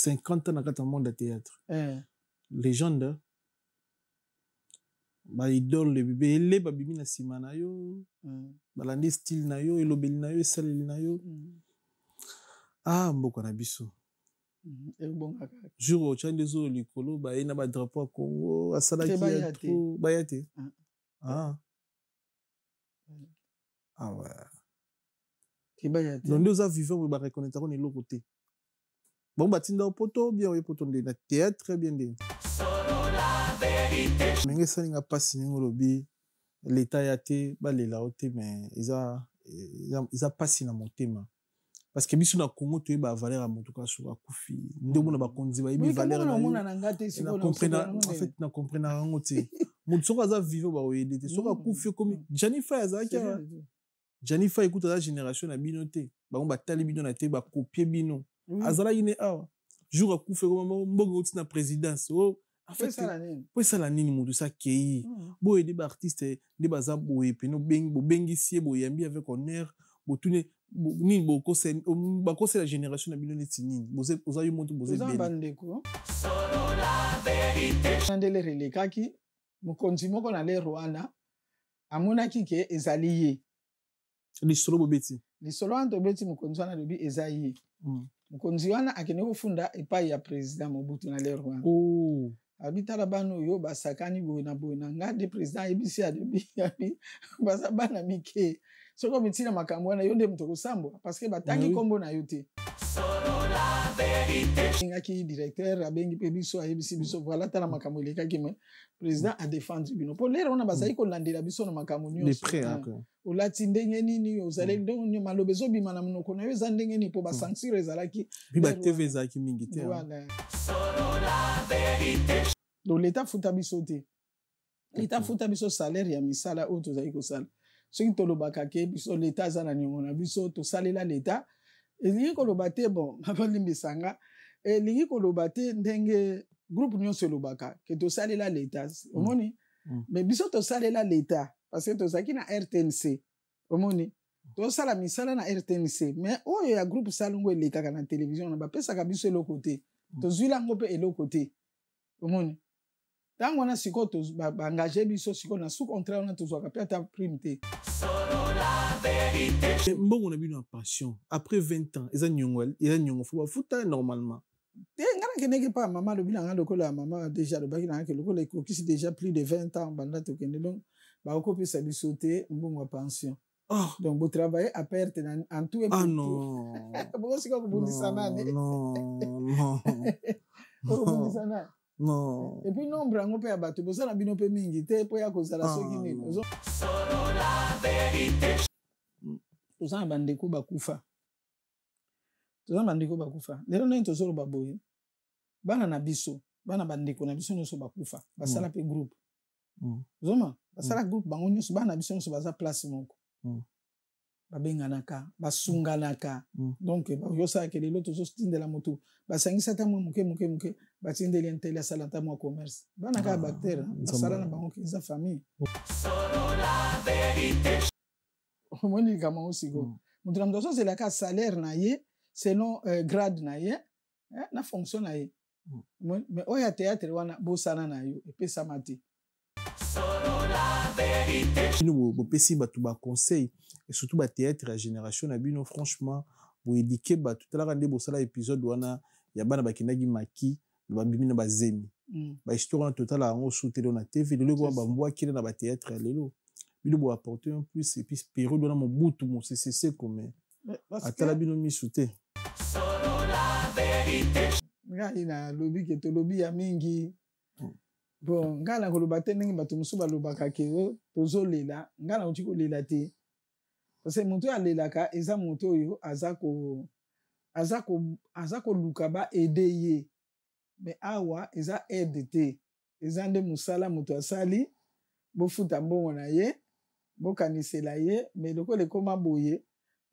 50 ans dans le monde de théâtre. Légende. Ba idole le bébé les babimi na sima na yo. Balandi style na yo, elobeli na yo, esaleli na yo. Ah, mboko na biso. Jour au chan des eaux likolo, ba ina ba drapeau à Congo, à Salaki trop bayate. Ah. Ah ouais. Donc nous avons vivant pour reconnaître qu'on est l'autre côté. Bon bah tinda poto bien oui poto de théâtre très bien dit. Mais ça n'a pas signé au lobby. L'état yate ba les laoté mais ils a pas signé mon thème. Parce que biso na Congo tu ba valeur à motuka sur akufi. Ndomo na ba konzi ba ibi valeur na comprendre en fait na comprendre ngote. Motuka za vivre ba oyede te. Soka akufi comme Jennifer azaka. Jennifer écoute la génération na binoté. Ba on ba tali bino na te ba copier bino. Azala ine awa. Jour akufi comme mbongo na présidence. Oh en fait ça la nini mutu sa kei. Bo aider ba artiste de baza boye pe no bengi sie boyambi avec honneur. Bo tune ni bo conseil la génération na bino netini. Bo oza yo montu bo ze ben. Bandeko. Solo la vérité. Chandele relekaki mukonzi moko na le Rwanda. Amonaki ke ezaliye. Lisolo bobeti. Lisolo anto beti mukonzi wana lobi ezayi. Mukonzi wana akene kufunda epai ya president Mobutu na le Rwanda. Oh. Abitala bano yo basakani bona ngade president ebisi ya debi basa bana mike. Soko mitina makambo wana yo nde mutoko sambo parce que batangi kombo na yote. Solo la vérité. Ngaki directeur abengi pe biso ayebisi biso voilà tala makambo lekaki me président a défendu bino. Po lero ona bazali ko landela biso na makambo nyonso. Les prêts encore. Olati ndenge nini ozali ndongo malobezo bima na munoko na yo za ndenge ni po ba censure ezalaki. Biba TV ezalaki mingi te. Voilà. Solo la vérité. Donc l'état futa biso te. L'état futa biso salaire ya misala o tozali ko sala. Soki tolobaka ke biso l'état za na nyongo na biso to salela l'état. Elingi koloba te bon mabalimbisanga. Elingi koloba te ndenge groupe nyonso lobaka ke to salela l'état. Omoni? Mais biso to salela l'état parce que tozaki na RTNC. Omoni? To sala misala na RTNC. Mais oyo ya groupe salongo elekaka na télévision na bapesaka biso eloko te. To zwila ngo pe eloko te. Omoni? Tant on a siko to engagé biso siko na sous contrat on a to zoka pe ta prime te. Solo la vérité. Mbongo na bino passion après 20 ans eza nyongo faut futa normalement. Ngana keneke pa maman le bilan lokola maman déjà le baki na ke lokola kokisi déjà plus de 20 ans banda to kende donc ba ko pe sa biso te mbongo pension. Oh. Donc vous travaillez à perte en tout et pour tout. Ah non. Pourquoi c'est comme vous dites ça là? Non. Non. Et puis nombre en pe abatu boza na bino pe mingi te po ya kozala soki nini. Solo la vérité. Toza bandeko bakufa. Lero na intozolo baboye. Bana na biso, bana bandeko na biso nyoso bakufa. Basala pe groupe. Zoma, basala groupe bango nyoso bana biso nyoso baza place moko. Babenganaka, basunganaka. Donc yosa ke lelo tozo stindela moto. Basangisa ta muke batindeli entele salata mo commerce. Bana ka bactère, basala na bango kiza famille. Solo la vérité. Omoni kama osigo. Mutu na mtoso zela ka salaire na ye, selon grade na ye, na fonction na ye. Mais oya théâtre wana bosana na yo epesa mati. Solo la vérité. Nous bopesi batu ba conseil et surtout ba théâtre la génération na bino franchement bo édiquer ba tout à l'heure ndé bosala épisode wana ya bana bakindaki maki ba bimina ba zemi. Ba histoire en total a on sauté dans la TV le ko ba mbwa kile na ba théâtre lelo. Bino bo apporter un plus et puis période dans mon bout tout mon CCC comme atala bino mi sauté. Solo la vérité. Ngai na lobby ke to lobby ya mingi. Bon, ngala koloba te ndenge bato mosusu balobaka ke tozolela, ngala uti kolela te. Parce que moto alelaka eza moto oyo azako luka ba aider ye. Mais awa eza aide te. Eza nde musala moto asali bo futa mbongo na ye, bo kanisela ye, mais loko le koma boye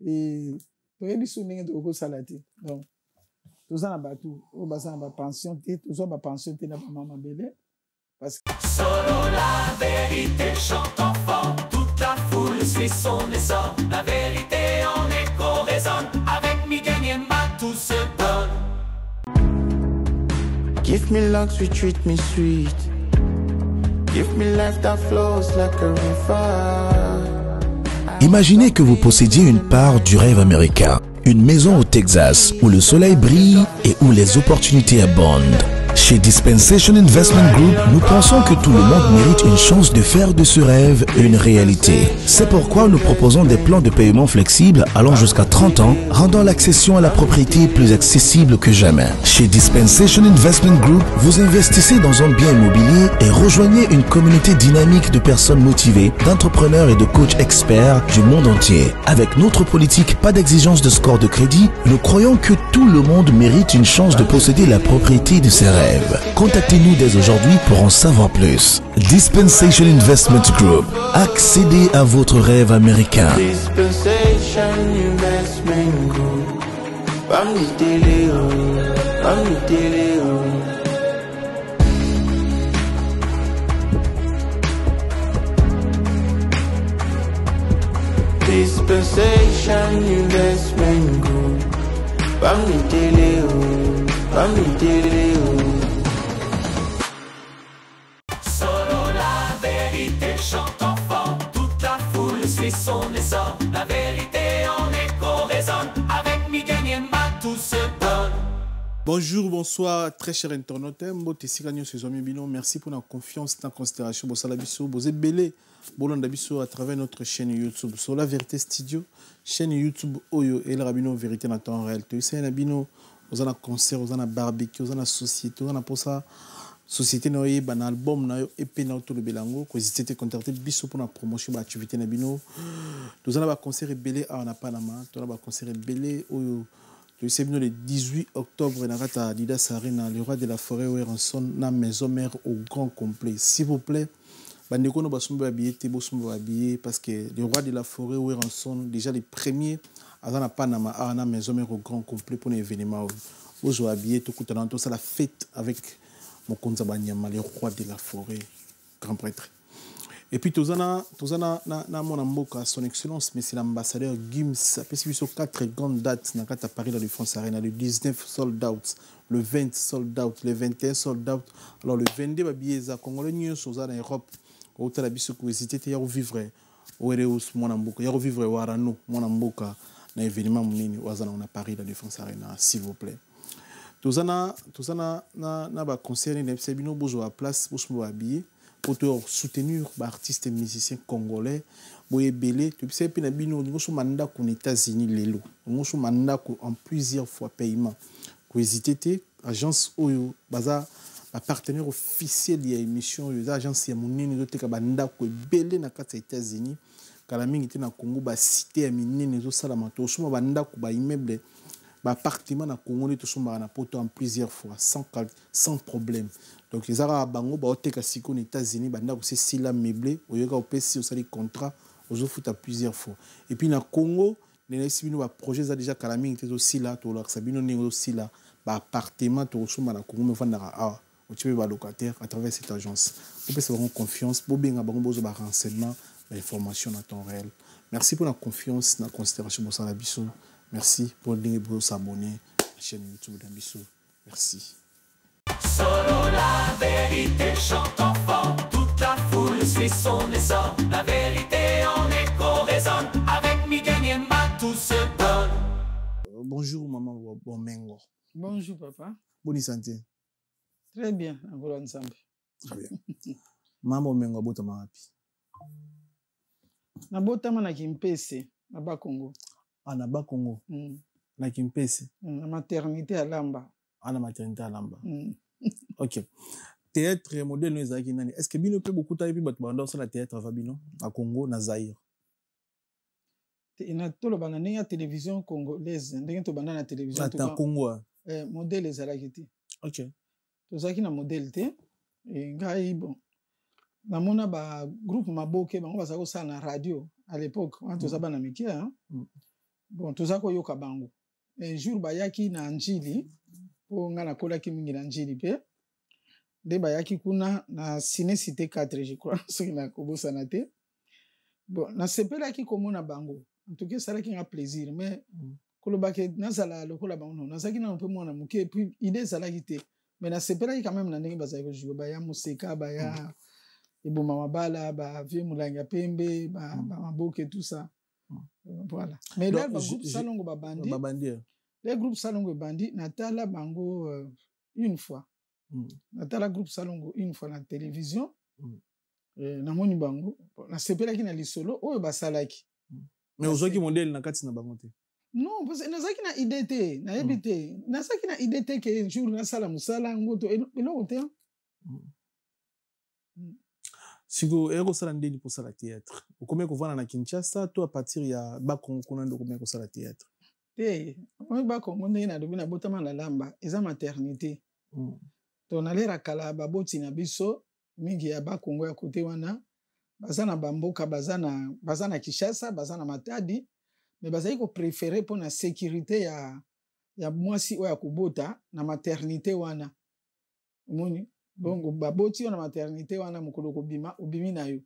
et toyebi so ndenge to sala te. Donc toza na batu o basa na ba pension te, toza ba pension te na ba mama bele. Solo la vérité chante enfant, toute la foule suit son essor. La vérité en écho résonne, avec Miguel Niemba tout se donne. Give me locks, we treat me sweet. Give me life that flows like a river. Imaginez que vous possédiez une part du rêve américain, une maison au Texas où le soleil brille et où les opportunités abondent. Chez Dispensation Investment Group, nous pensons que tout le monde mérite une chance de faire de ce rêve une réalité. C'est pourquoi nous proposons des plans de paiement flexibles allant jusqu'à 30 ans, rendant l'accession à la propriété plus accessible que jamais. Chez Dispensation Investment Group, vous investissez dans un bien immobilier et rejoignez une communauté dynamique de personnes motivées, d'entrepreneurs et de coachs experts du monde entier. Avec notre politique, pas d'exigence de score de crédit, nous croyons que tout le monde mérite une chance de posséder la propriété de ses rêves. Contactez-nous dès aujourd'hui pour en savoir plus. Dispensation Investment Group. Accédez à votre rêve américain. Dispensation Investment Group. Dispensation Investment Group. Solo la vérité chante enfant, toute la foule suit son essor. La vérité en écho résonne, avec Miguel Niemba tout se donne. Bonjour, bonsoir, très chers internautes. Merci pour la confiance, la considération. Vous êtes belé à travers notre chaîne YouTube. Sur la Vérité Studio, chaîne YouTube Oyo et le Rabino Vérité en temps réel. Vous avez un concert, vous avez un barbecue, vous avez une société, vous avez une société, vous avez un album, vous avez un auto de Belango. Vous avez contacté pour la promotion de l'activité. Vous avez un concert belé à Panama, vous avez un concert belé Oyo. Le 18 octobre, à Didas Arena, le roi de la forêt Weranson, na maison mère au grand complet. S'il vous plaît, parce que le roi de la forêt Weranson, déjà les premiers, à Panama, à la maison mère au grand complet pour l'événement. Vous avez habillé tout le temps, la fête avec mon Konzabanyama, le roi de la forêt, grand prêtre. Et puis, Tozana, mon mboka, son excellence, mais c'est l'ambassadeur Gims. Après, si vous 4 grandes dates, à Paris, dans le France Arena, le 19 sold out, le 20 sold out, le 21 sold out. Alors, le 22, les Congolais, nous sommes en Europe, au Talabiso, vous hésitez, il y a vivre, au Ereus, mon mboka, il y a vivre, au Arano, mon mboka, dans l'événement, on a Paris, dans le France Arena, s'il vous plaît. Tozana, na concert, c'est bien, vous avez place, vous avez habillé. Pour soutenir les artistes et musiciens congolais, boye belé, tu sais puis na bino ngo so manda aux États-Unis lelo, ngo so manda en plusieurs fois paiement. Ko hésiter agence oyo baza ba partenaire officiel ya émission yo agence ya monene zo teka banda ko belé na kati États-Unis, kala mingi te na Congo ba cité ya minene zo sala mato so banda ko ba immeuble ba appartement na Congo ne to so na poto en plusieurs fois sans problème. Donc les Arabes bango ba oteka siko aux États-Unis banda ko c'est sila meublé oyoka opesi au sali contrat aux foot à plusieurs fois. Et puis na Congo les sibino ba projet za déjà kalaming te aussi là to la sabino ne aussi là ba appartement to so na Congo me fanda a o tibe ba locataire à travers cette agence. Vous pouvez avoir confiance pour benga bango bozo ba renseignement ba information en temps réel. Merci pour la confiance na considération pour ça la biso. Merci pour s'abonner à la chaîne YouTube d'Ambiso. Merci. Solo la vérité chante enfant, toute la foule suit son essor. La vérité en écho résonne, avec Miguel Niemba tout se donne. Bonjour maman Bomengo. Bonjour papa. Bonne santé. Très bien, encore ensemble. Très bien. Maman Bomengo bota mapi. Na bota mana kimpese, na ba Congo. Ah na ba Congo. Na kimpese. Na maternité à Lamba. À la maternité à Lamba. Ok. Théâtre modèle nous zaki nani. Est-ce que bino peut beaucoup tailler puis batbanda sur la théâtre va bino à Congo na Zaïre. Na tolo bana ninga télévision congolaise, ndenge to bana na télévision to Congo. Modèle ezalaki te. Ok. To zaki na modèle te. Et ngai bon. Na mona ba groupe maboke bango ba sako sa na radio à l'époque, on to zabana miki hein. Bon, to zako yoka bango. Un jour bayaki na Njili. Nga na kola ki mingi na Njili pe de bayaki kuna na Ciné Cité 4 je crois ce qui na kobosa na te bon na sepela ki komona bango en tout cas ça qui a plaisir mais koloba ke nazala lokola bango nazaki na peu mona muke puis idée zala ki te mais na sepela quand même na ndenge bazali ko jouer ba ya museka ba ya eboma mabala ba vie mulanga pembe ba maboke tout ça voilà mais là le groupe Salongo babandi les groupes Salongo bandi natala bango une fois natala groupe Salongo une fois na télévision na moni bango na sepela ki na lisolo oyo basalaki mais ozoki modèle na kati na bango te non parce que nazaki na idée te na yebite nazaki na idée te que jour na sala musala ngoto eloko te siko eko sala ndeni pour sala théâtre okomé ko vana na Kinshasa to à partir ya ba Congo kuna ndo komé ko sala théâtre te on ba Congo ndeni na dobina botama la lamba eza maternité to na lera kala baboti na biso mingi ya ba Congo ya côté wana bazana bamboka bazana Kinshasa bazana Matadi mais bazali ko préférer pour na sécurité ya mwasi oya kubota na maternité wana moni donc baboti na maternité wana mukolo ko bima obimi na yo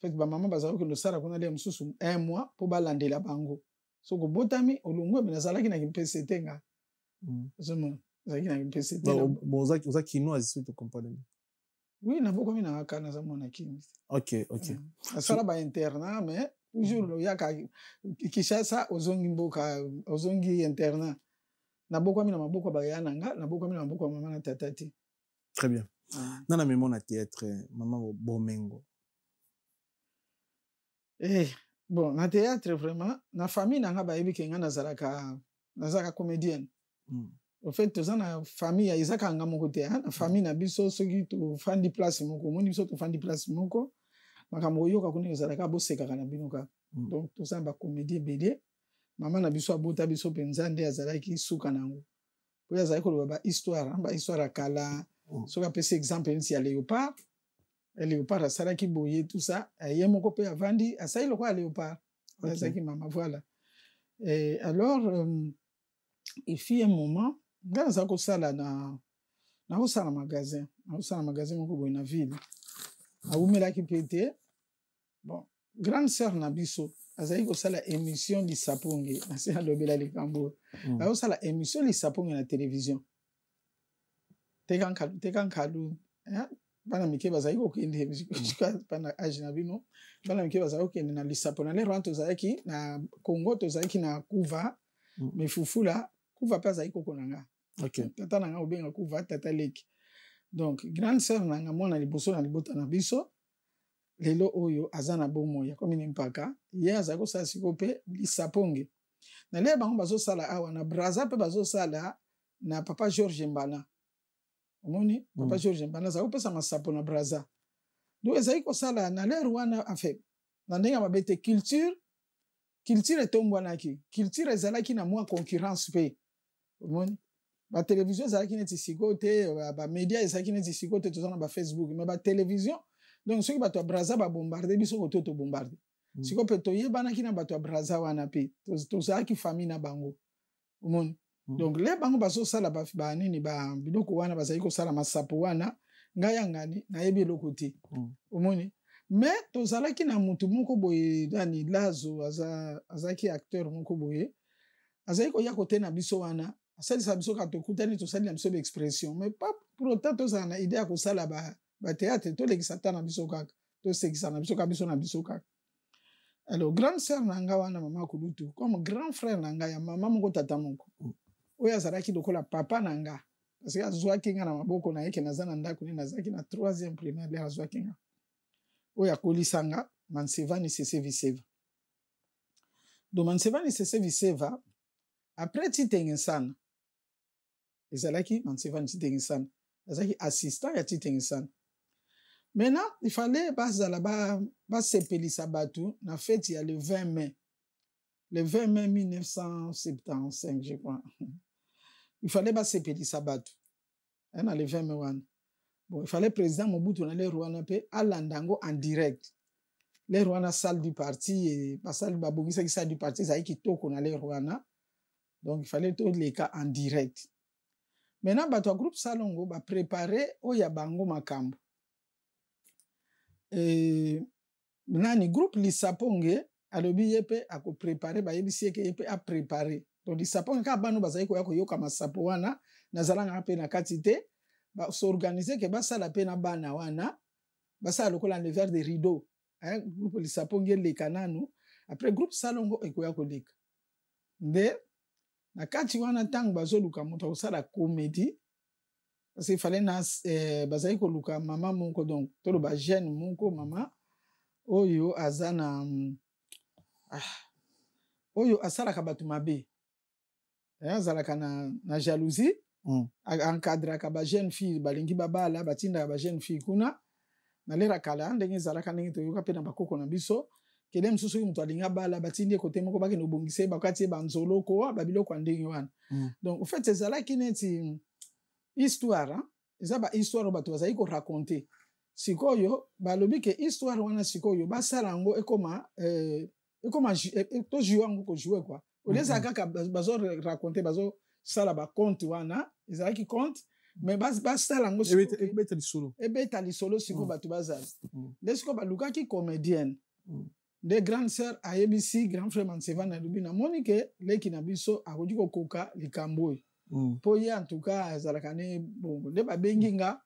fait ba mama bazali ko sala kuna le mususu 1 mois pour balandela bango so ko botami olungwe binazalaki na kimpct nga zomo zaki na kimpct bon ozaki no azisi to comprendre oui na boko mina kana za mona kimi OK asala ba internat mais toujours yaka Kinshasa ozongi mboka ozongi internat na boko mina maboko ba yana nga na boko mina maboko mama na tatati. Très bien. Nana mémoire na théâtre maman Bomengo. Bon na théâtre vraiment na famille nanga ba yebi kenga nazalaka comédienne. Au fait tozana famille ya izaka nga moko te na famille na biso soki to fandi place moko moni biso to fandi place moko makambo yoka kuni ezalaka boseka kana binoka donc tozana ba comédie bede mama na biso abota biso penza nde azalaki suka nango po yazali ko ba histoire kala soka pese exemple nti ya léopard asalaki boye tout ça ye moko pe avandi asali loko ya léopard azalaki mama voilà et alors il fit un moment nga za ko sala na ko sala magasin moko boye na ville awumelaki pete bon grande sœur na biso azali ko sala émission Lisaponge na se alobela likambo ko sala émission Lisaponge na télévision tekankalu bana mike bazali ko kende bana age na bino bana mike bazali ko kende na Lisapo na lero tozalaki na Congo tozalaki na kuva me fufula kuva pa zali ko konanga OK tata nanga obenga kuva tata leki donc grande sœur nanga mwana liboso na libota na biso lelo oyo azana bomo ya komini mpaka ye azako sala sikope Lisaponge na le bango bazo sala awa na Braza pe bazo sala na papa George Mbana omoni papa George Mbana za opesa masapo na Braza do ezali ko sala na le Rwanda en fait na ndenga mabete culture etombwanaki culture ezalaki na mwa concurrence pe omoni ba télévision ezalaki neti sikote ba média ezalaki neti sikote tozana ba Facebook mais ba télévision donc soki bato ya Braza ba bombarder biso ko to bombarder siko pe to yebana kina bato ya Braza wana pe tozalaki famille na bango omoni donc le bango bazo sala ba nini ba biloko wana bazali ko sala masapo wana ngaya ngani na yebi eloko te omoni mais tozalaki na mutu moko boye dani Lazo azaki acteur moko boye azali ko ya kote na biso wana asalisa biso ka tokutani tosali na biso expression mais pas pour autant tozala na idée ya kosala ba théâtre tolekisa ta na biso kaka tosekisa na biso ka biso na biso kaka. Alors grande sœur nanga wana mama Kulutu comme grand frère nanga ya mama moko tata moko oyo azalaki lokola papa nanga parce que azwaki nga na maboko na yeke naza na ndako ne nazalaki na 3e primaire le azwaki nga oyo akolisanga Mansevani Sese Viseva do Mansevani Sese Viseva après Titengisana ezalaki Mansevani Titengisana azalaki assistant ya Titengisana. Maintenant il fallait bazala ba sepelisa batu na fête ya le 20 mai 1975 je crois. Il fallait pas sepelisa batu na le 20 mai wana bon il fallait président Mobutu na le Rwanda pe alandango en direct le Rwanda salle du parti et pas salle babongisa ki salle du parti ça kitoko na le Rwanda donc il fallait tout les cas en direct. Maintenant bato groupe Salongo ba préparer oya bango makambo nani groupe Lisaponge alobi yepe ako préparer ba yebisi eke yepe a préparer donc Lisaponge ka bano bazali ko yoka masapo wana nazalanga pe na katite s'organiser que basala pe na bana wana basala lokola enleveur de rideau groupe lisapongi eleka nanu après groupe salongo ekoya koleka nde na kati wana ntango bazoluka moto akosala comédie parce qu'il fallait na bazali koluka mama moko donc toloba jeune moko mama oyo aza na oyo asalaka bato mabe azalaka na jalousie encadraka ba jeune fille balingi babala batindaka ba jeune fille kuna na lera kala ndenge ezalaka ndenge toyoka mpe na bakoko na biso kele mosusu oyo moto alingi abala batindi kote moko bakende obongisa ye bakati ye banzoloko babiloko ya ndenge wana donc au fait ezalaki neti histoire eza bahistoire oyo bato bazali koraconte sikoyo balobi ke histoire wana sikoyo basala yango ekoma tozwi yango kozwe kua oleza kaka bazoraconte bazosala baconte wana ezalaki conte mais basala yango ebeta lisolo sikoyo bato bazala nde sikoyo balukaki comédienne nde grande sœur ayebisi grand frère Mansevani alobi namoni ke leki na biso akoki kokoka likambo oyo mpo ye en tout cas azalaka ne bongo nde babengi nga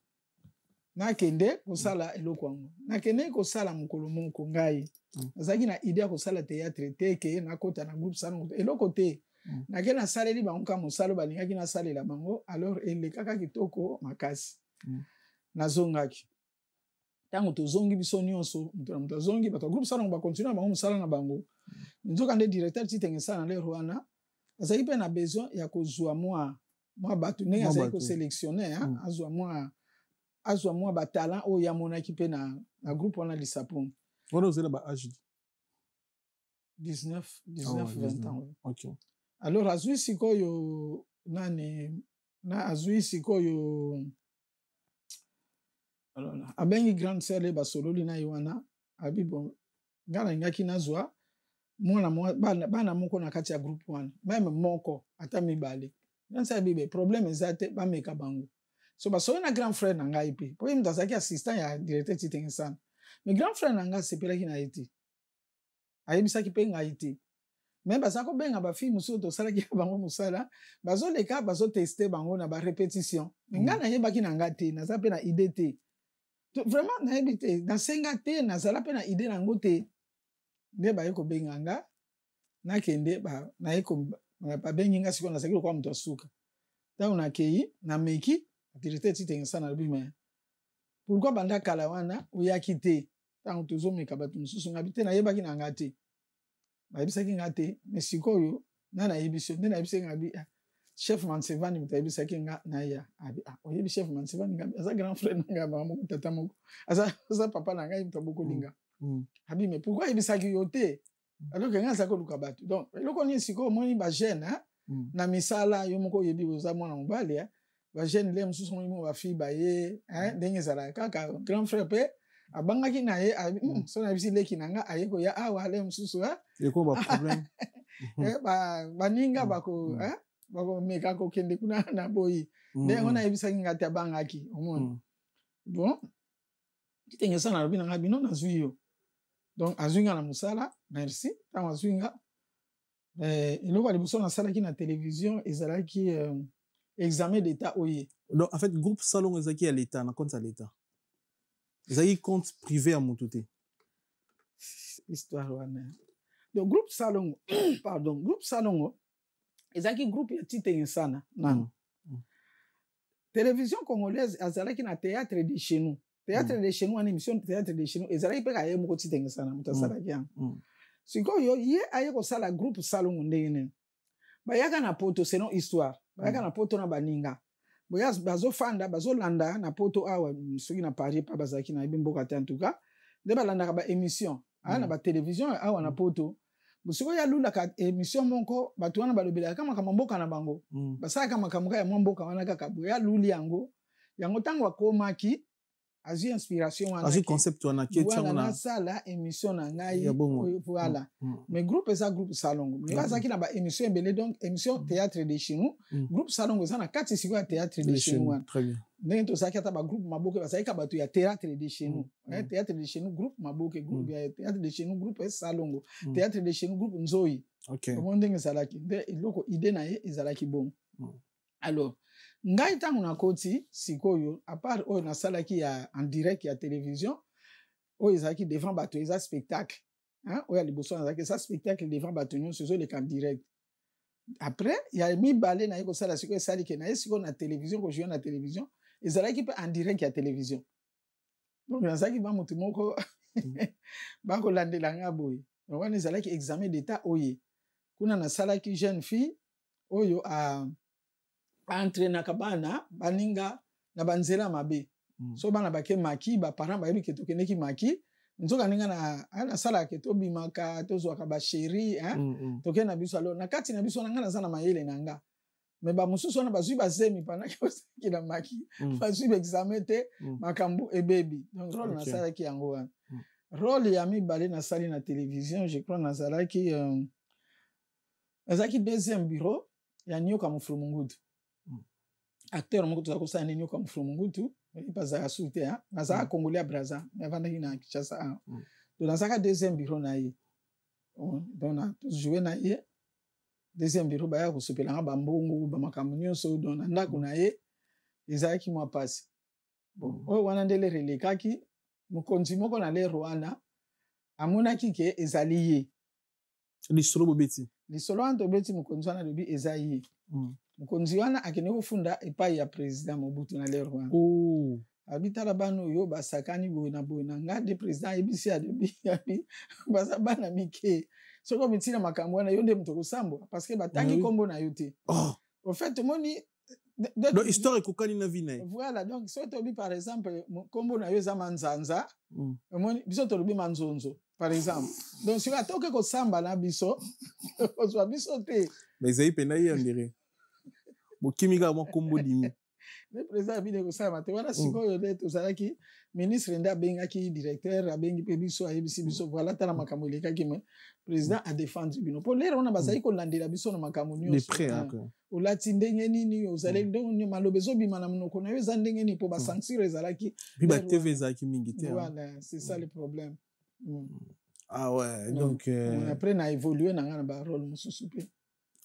nakende kosala eloko yango nakende kosala mokolo moko ngai nazalaki na idée ya kosala théâtre te ke nakota na groupe salongo eloko te nake nasaleli bango ka mosala balingaki nasalela bango alors elekaka kitoko makasi nazongaki ntango tozongi biso nyonso moto azongi bato ya groupe salongo bakontinue na bango mosala na bango nzoka nde directeur titengesa na lero wana azalaki mpe na besoin ya kozwa mwa bato ndenge azali koselectionne azwa mwa batalent oyo amonaki mpe na groupe wana lisapongo wana ozali na baage 19-20 ans okay. Alors azwi sikoyo azwi sikoyo abengi grande sœur basololi na ye wana abi bon nga nalingaki nazwa bana moko na kati ya groupe wana meme moko ata mibale grande sœur bibe problème eza te bameka bango so basoli na grand frère na ngai mpe po ye moto azalaki assistant ya directeur titengesana mais grand frère na ngai asepelaki na ye te ayebisaki mpe ngai te me baza kobenga bafille mosusu tosalaki ya bango mosala bazoleka bazoteste bango na barépétition me ngai nayebaki na ngai te naza mpe na idée te vraiment nayebi te nasenga te nazala mpe na idée nango te nde baye kobenga nga nakende babengi nga sikoyo nazalaki lokwa moto asuka ntango nakei nameki directeur titengesana alobi me pourkui banda kala wana oyaki te ntango tozomeka bato mosusu ngabi te nayebaki na nga te bayebisaki nga te mais sikoyo na nayebisi nde nayebisi ngabi chef Mansevani moto ayebisaki nga naya abi oyebi chef Mansevani ngabi aza grand frère na nga mama moko tata moko aza papa na ngai moto abokolinga abi mais pourquoi ayebisaki yo te alors que nga aza koluka bato donc eloko nini sikoyo omoni bajeune na misala yo moko oyebi oza mwana mobali bajeune le mosusu omoni mo bafille baye ndenge ezalaka kaka grand frère mpe abangaki na ye so nayebisi leki na nga aye koya awa le mosusu baninga bakomeka kokende kuna na boyi nde yango nayebisaki nga te abangaki omoni bon titengesana alobi na nga bino nazwi yo donc azwi nga na mosala merci ntango azwi nga eloko ya liboso nasalaki na télévision ezalaki examen d'état oye donc en fait groupe salongo ezalaki ya l'état na compte ya l'état ezalaki compte privé ya motu te histoire wana donc groupe salongo pardon groupe salongo ezalaki groupe ya titengesana nano télévision congolaise azalaki na théâtre de chez nous théâtre de chez nous wana émission théâtre de chez nous ezalaki mpe kaye moko titengesana moto asalaki yango sikoyo ye aye kosala groupe salongo ndenge nini bayaka na poto selon histoire bayaka na poto na baninga bazofanda bazolanda na poto awa soki na Paris pa bazalaki na yebi mboka te en tout cas nde balandaka baémission aya na batélévision awa na poto sikoyo alulaka émission moko bato wana balobelaka makambo mboka na bango basalaka makambo ya mwa mboka wana kaka boye aluli yango ntango akomaki azwi inspiration wana azwi concept wana nasala émission na ngai voilà mais groupe eza groupe salongo mais azalaki na baémission ebele donc émission théâtre de chez nous groupe salongo eza na kati sikoyo ya théâtre de chez nous wana ndenge tozalaki ata bagroupe maboke bazalaki bato ya théâtre de chez nous théâtre de chez nous groupe maboke groupe ya théâtre de chez nous groupe salongo théâtre de chez nous groupe nzoyi omo ndenge ezalaki nde eloko idée na ye ezalaki bon alors ngai tangu na koti sikoyo à part oyo nasalaki ya en direct ya télévision oyo ezalaki devant bato eza spectacle hein oyo ya liboso nazalaki eza spectacle devant bato nyonso ezoleka en direct après ya mibale naye kosala sikoyo esali ke naye sikoyo na télévision kojoue na télévision ezalaki mpe en direct ya télévision donc nazalaki ba motu moko bakolandela nga boye wana ezalaki examen d'état oye kuna nasalaki jeune fille oyo entraînaka bana baninga na banzela mabe so bana bake maki baparent bayebi ke tokendeki maki nzoka ninga nasalaka ke tobimaka tozwaka basheri tokende na biso alo na kati na biso nanga naza na mayele na nga me bamosusu wana bazwi bazemi pendaki ozalaki na maki bazwi baexamen te makambo ebebi donc role nasalaki yango wana role ya mibale nasali na télévision je crois nazalaki deuxième bureau ya Nyoka Mufulumungutu acteur moko toza kosala ne Nyoka Mufulumungutu bazaka suite nazaka congolais ya Brazza avandaki na Kinshasa donc nazaka deuxième bureau na ye donc na jouer na ye deuxième bureau baya kosepelanga bambongo bamakambo nyonso donc na ndako na ye ezalaki mwa pasi bon oyo wana ndele relekaki mokonzi moko na lero wana amonaki ke ezali ye lisolo bobeti lisolo wana tobeti mokonzi wana lobi eza ye mokonzi wana akende kofunda epai ya président Mobutu na lero wana abitala bana oyo basakani boye na nga de président ayebisi adebi baza bana mike soko mitina makambo wana yo nde moto kosambo parce que batangi kombo na yo te au fait omoni donc histoire ekokani na vie na ye voilà donc so tobi par exemple kombo na yo eza manzanza omoni biso tolobi manzonzo par exemple donc si atoke kosamba na biso kozwa biso te mais ezali pena ye andere bokimika mwa kombo dimi le président abide kosala te wana sikoyo nde tozalaki ministre nde abengaki directeur abengi mpe biso ayebisi biso voilà tala makambo elekaki me président adéfendu bino mpo lero wana bazali kolandela biso na makambo nyonso olati ndenge nini ozali ndenge maloba ezobima na monoko na yo eza ndenge nini mpo basancture ezalaki mpe batv ezalaki mingi te voilà c'est ça le problème ah ouais donc après na évolué na nga na barole mosusu mpe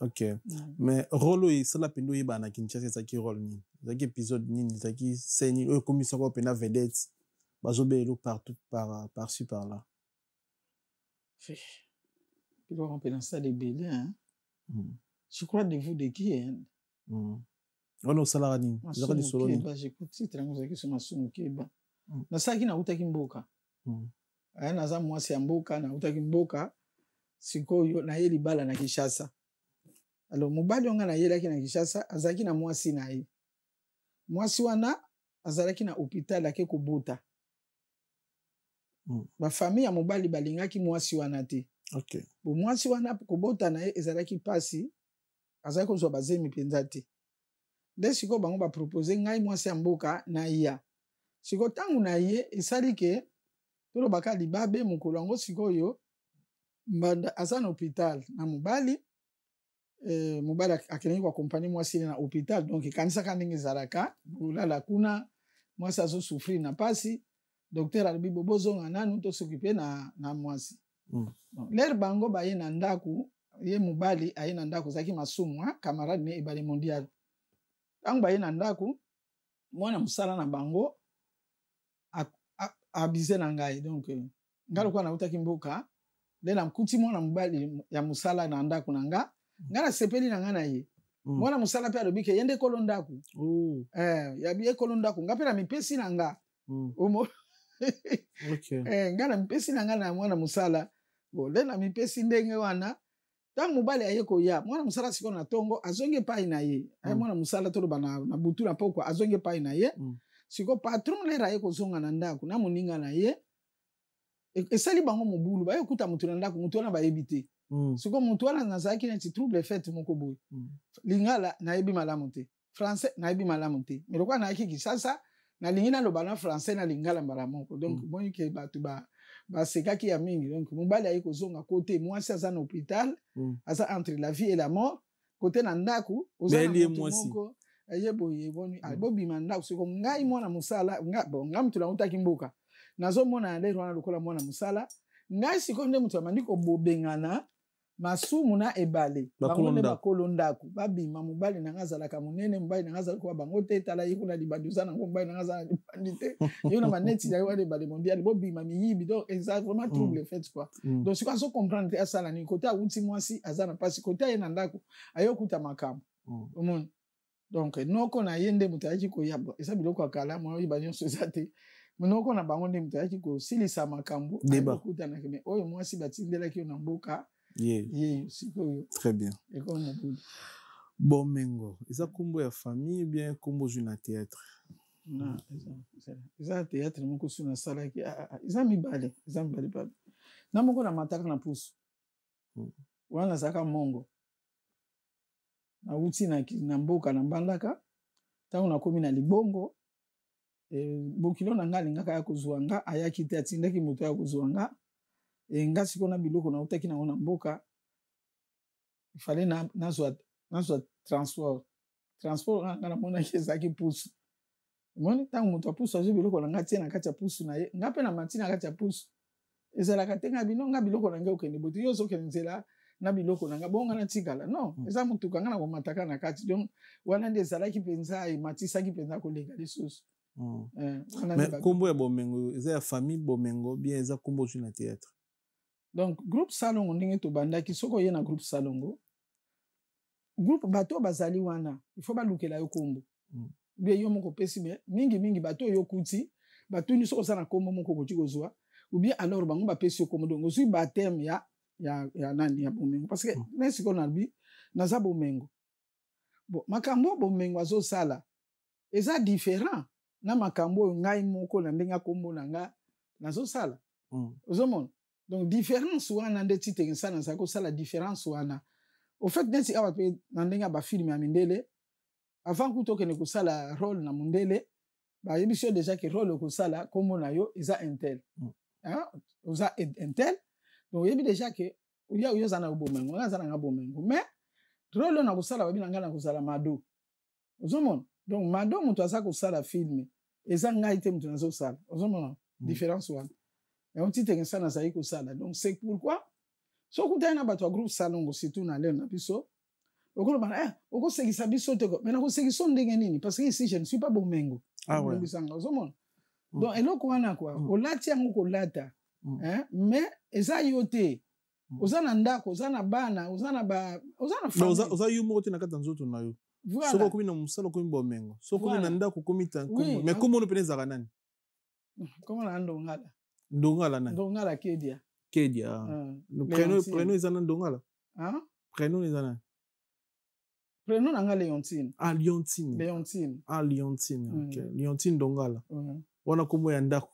ok mais rôle oyo esala pende oyeba na Kinshasa ezalaki rôle nini ezalaki épisode nini ezalaki scène nini oyo ekomisaka pena vedette bazobelo partout par-ci par-là biloko mpena sala ebele je crois de vous de qui wana osalaka nini ezalaka lisolo nini j'écoute titre yango ezalaki so masumu keba nasalaki nautaki mboka aya naza mwasi ya mboka nautaki mboka sikoyo naye libala na Kinshasa alors mobali onga nayelaki na Kinshasa azalaki na mwasi na ye mwasi wana azalaki na hôpital ake kobota bafamille ya mobali balingaki mwasi wana te okay bo mwasi wana kobota na ye ezalaki pasi azalaki kozwa bazemi mpenza te nde sikoyo bango bapropose ngai mwasi ya mboka na ya sikoyo ntango na ye esali ke tolobaka libabe mokolo yango sikoyo mbanda aza na hôpital na mobali mobali akendeki koakompagne mwasi na hôpital donc ekanisaka ndenge ezalaka olala kuna mwasi azosouffrir na pasi docteur alobi bobozonga nanu tosokipe na mwasi lere bango baye na ndako ye mobali aye na ndako ezalaki masumu camarade ne ebale mondial ntango baye na ndako mwana mosala na bango abize na ngai donc ngai lokola nautaki mboka nde nakuti mwana mobali ya mosala na ndako na nga ngai nasepeli na ngai na ye mwana mosala mpe alobi ke ye nde ekolo ndako yabi ekolo ndako ngai mpe na mipesi na nga ngai na mipesi na ngai na mwana mosala nde na mipesi ndenge wana ntango mobali aye koya mwana mosala sikoyo na ntongo azongi epai na ye mwana mosala toloba na butu na pokwa azongi epai na ye sikoyo patron lere aye kozonga na ndako na moninga na ye esali bango mobulu baye kokuta motu na ndako motu wana bayebi te sikoyo motu wana nazalaki neti trouble fete moko boye lingala nayebi malamu te français nayebi malamu te mais lokola nayaki Kinshasa nalingi naloba na français na lingala mbala moko donc boni ke bato basekaki ya mingi donc mobali aye kozonga kote mwasi aza na hôpital aza entre la vie et la mort kote na ndako oza na motu moko aye boye boni bobima ndako sikoyo ngai mwana mosala ngai motu nautaki mboka nazomona lero wana lokola mwana mosala ngai sikoyo nde moto amandi kobobengana masumu na ebale Bakolo ndako. bakolo ndako babima mobali na nga azalaka monene mobali na nga azalaka kwa bango te tala ye kuna libandi oza nango mobali na nga azala libandi te yo na maneti na yo wana ebale mondial bobima miyibi donc eza vraiment trouble fait quoi donc sikoyo azocomprendre te asala nini kote awuti mwasi aza na mpasi kote aye na ndako ayokuta makambo omoni donc noko na ye nde moto ayaki koyaba eza biloko ya kala mwa oyeba nyonso eza te noko na bango nde moto ayaki kosilisa makambo ayokutanaki me oyo mwasi batindelaki yo na mboka très bien. Bomengo, eza kombo ya famille bien kombo zu na théâtre? Non, eza théâtre moko su na salaki eza mibale babi na moko na mataka na pusu wana zaka mongo nauti na mboka na mbandaka ntango nakomi na libongo bokilo na nga alingaka ya kozwa nga ayaki te atindaki moto ya kozwa nga nga sikoyo na biloko nautaki nango na mboka ifale nazwa transport nga namonaki ezalaki pusu omoni ntango moto ya pusu azwi biloko na nga tie na kati ya pusu na ye nga mpe na mati na kati ya pusu ezalaka te nga biloko na ngai okende bote yo ozokende nzela na biloko na nga bonga natikala non eza motuka nga na komataka na kati donc wana nde ezalaki mpenza ematisaki mpenza koleka lisusu kombo ya bomengo eza ya famille bomengo bien eza kombo zu na théâtre? Donc groupe salongo ndenge tobandaki soko oye na groupe salongo groupe bato bazali wana il faut balukela yo kombo bien yo moko pesi me mingi bato yo kuti bato ni soko sana kombo moko koti kozwa ou bien alors bango bapesi yo kombo donc ozwi baptême ya nani ya bomengo parce que nesi ko nabi naza bomengo bon makambo bomengo azosala eza différent na makambo oyo ngai moko na ndenge kombo na nga nazosala ozomona donc différence wana nde titenge sana nazali kosala différence wana au fait neti awa mpe na ndenge ya bafilme ya mindele avant kuta okende kosala rôle na mondele bayebi so déjà ke rôle okosala kombo na yo eza intel oza intel donc oyebi déjà ke oyo oza na bomengo nga aza na nga bomengo mais rôle oyo na kosala bayebi na ngai na kozala mado ozomona donc mado moto aza kosala filme eza ngai te moto nazosala ozomona différence wana yango titenge sana azali kosala donc c'est pourquoi so kutani na bato ya groupe salongo surtout na lelo na biso okoloba okosekisa biso te mais nakosekisa ndenge nini parce que ici je ne suis pas bomengo bisanga ozomona donc eloko wana kwa olati yango kolata mais eza yo te oza na ndako oza na bana oza na famille oza yo moko te na kati ya nzoto na yo soko okomi na mosala okomi bomengo soko okomi na ndako okomi tankombo mais kombo ono pene ezalaka nani? kombo na ndongala ndongala kedia prénom eza na ndongala prénom eza na prénom na nga Leontine Leontine ok Leontine ndongala wana kombo ya ndako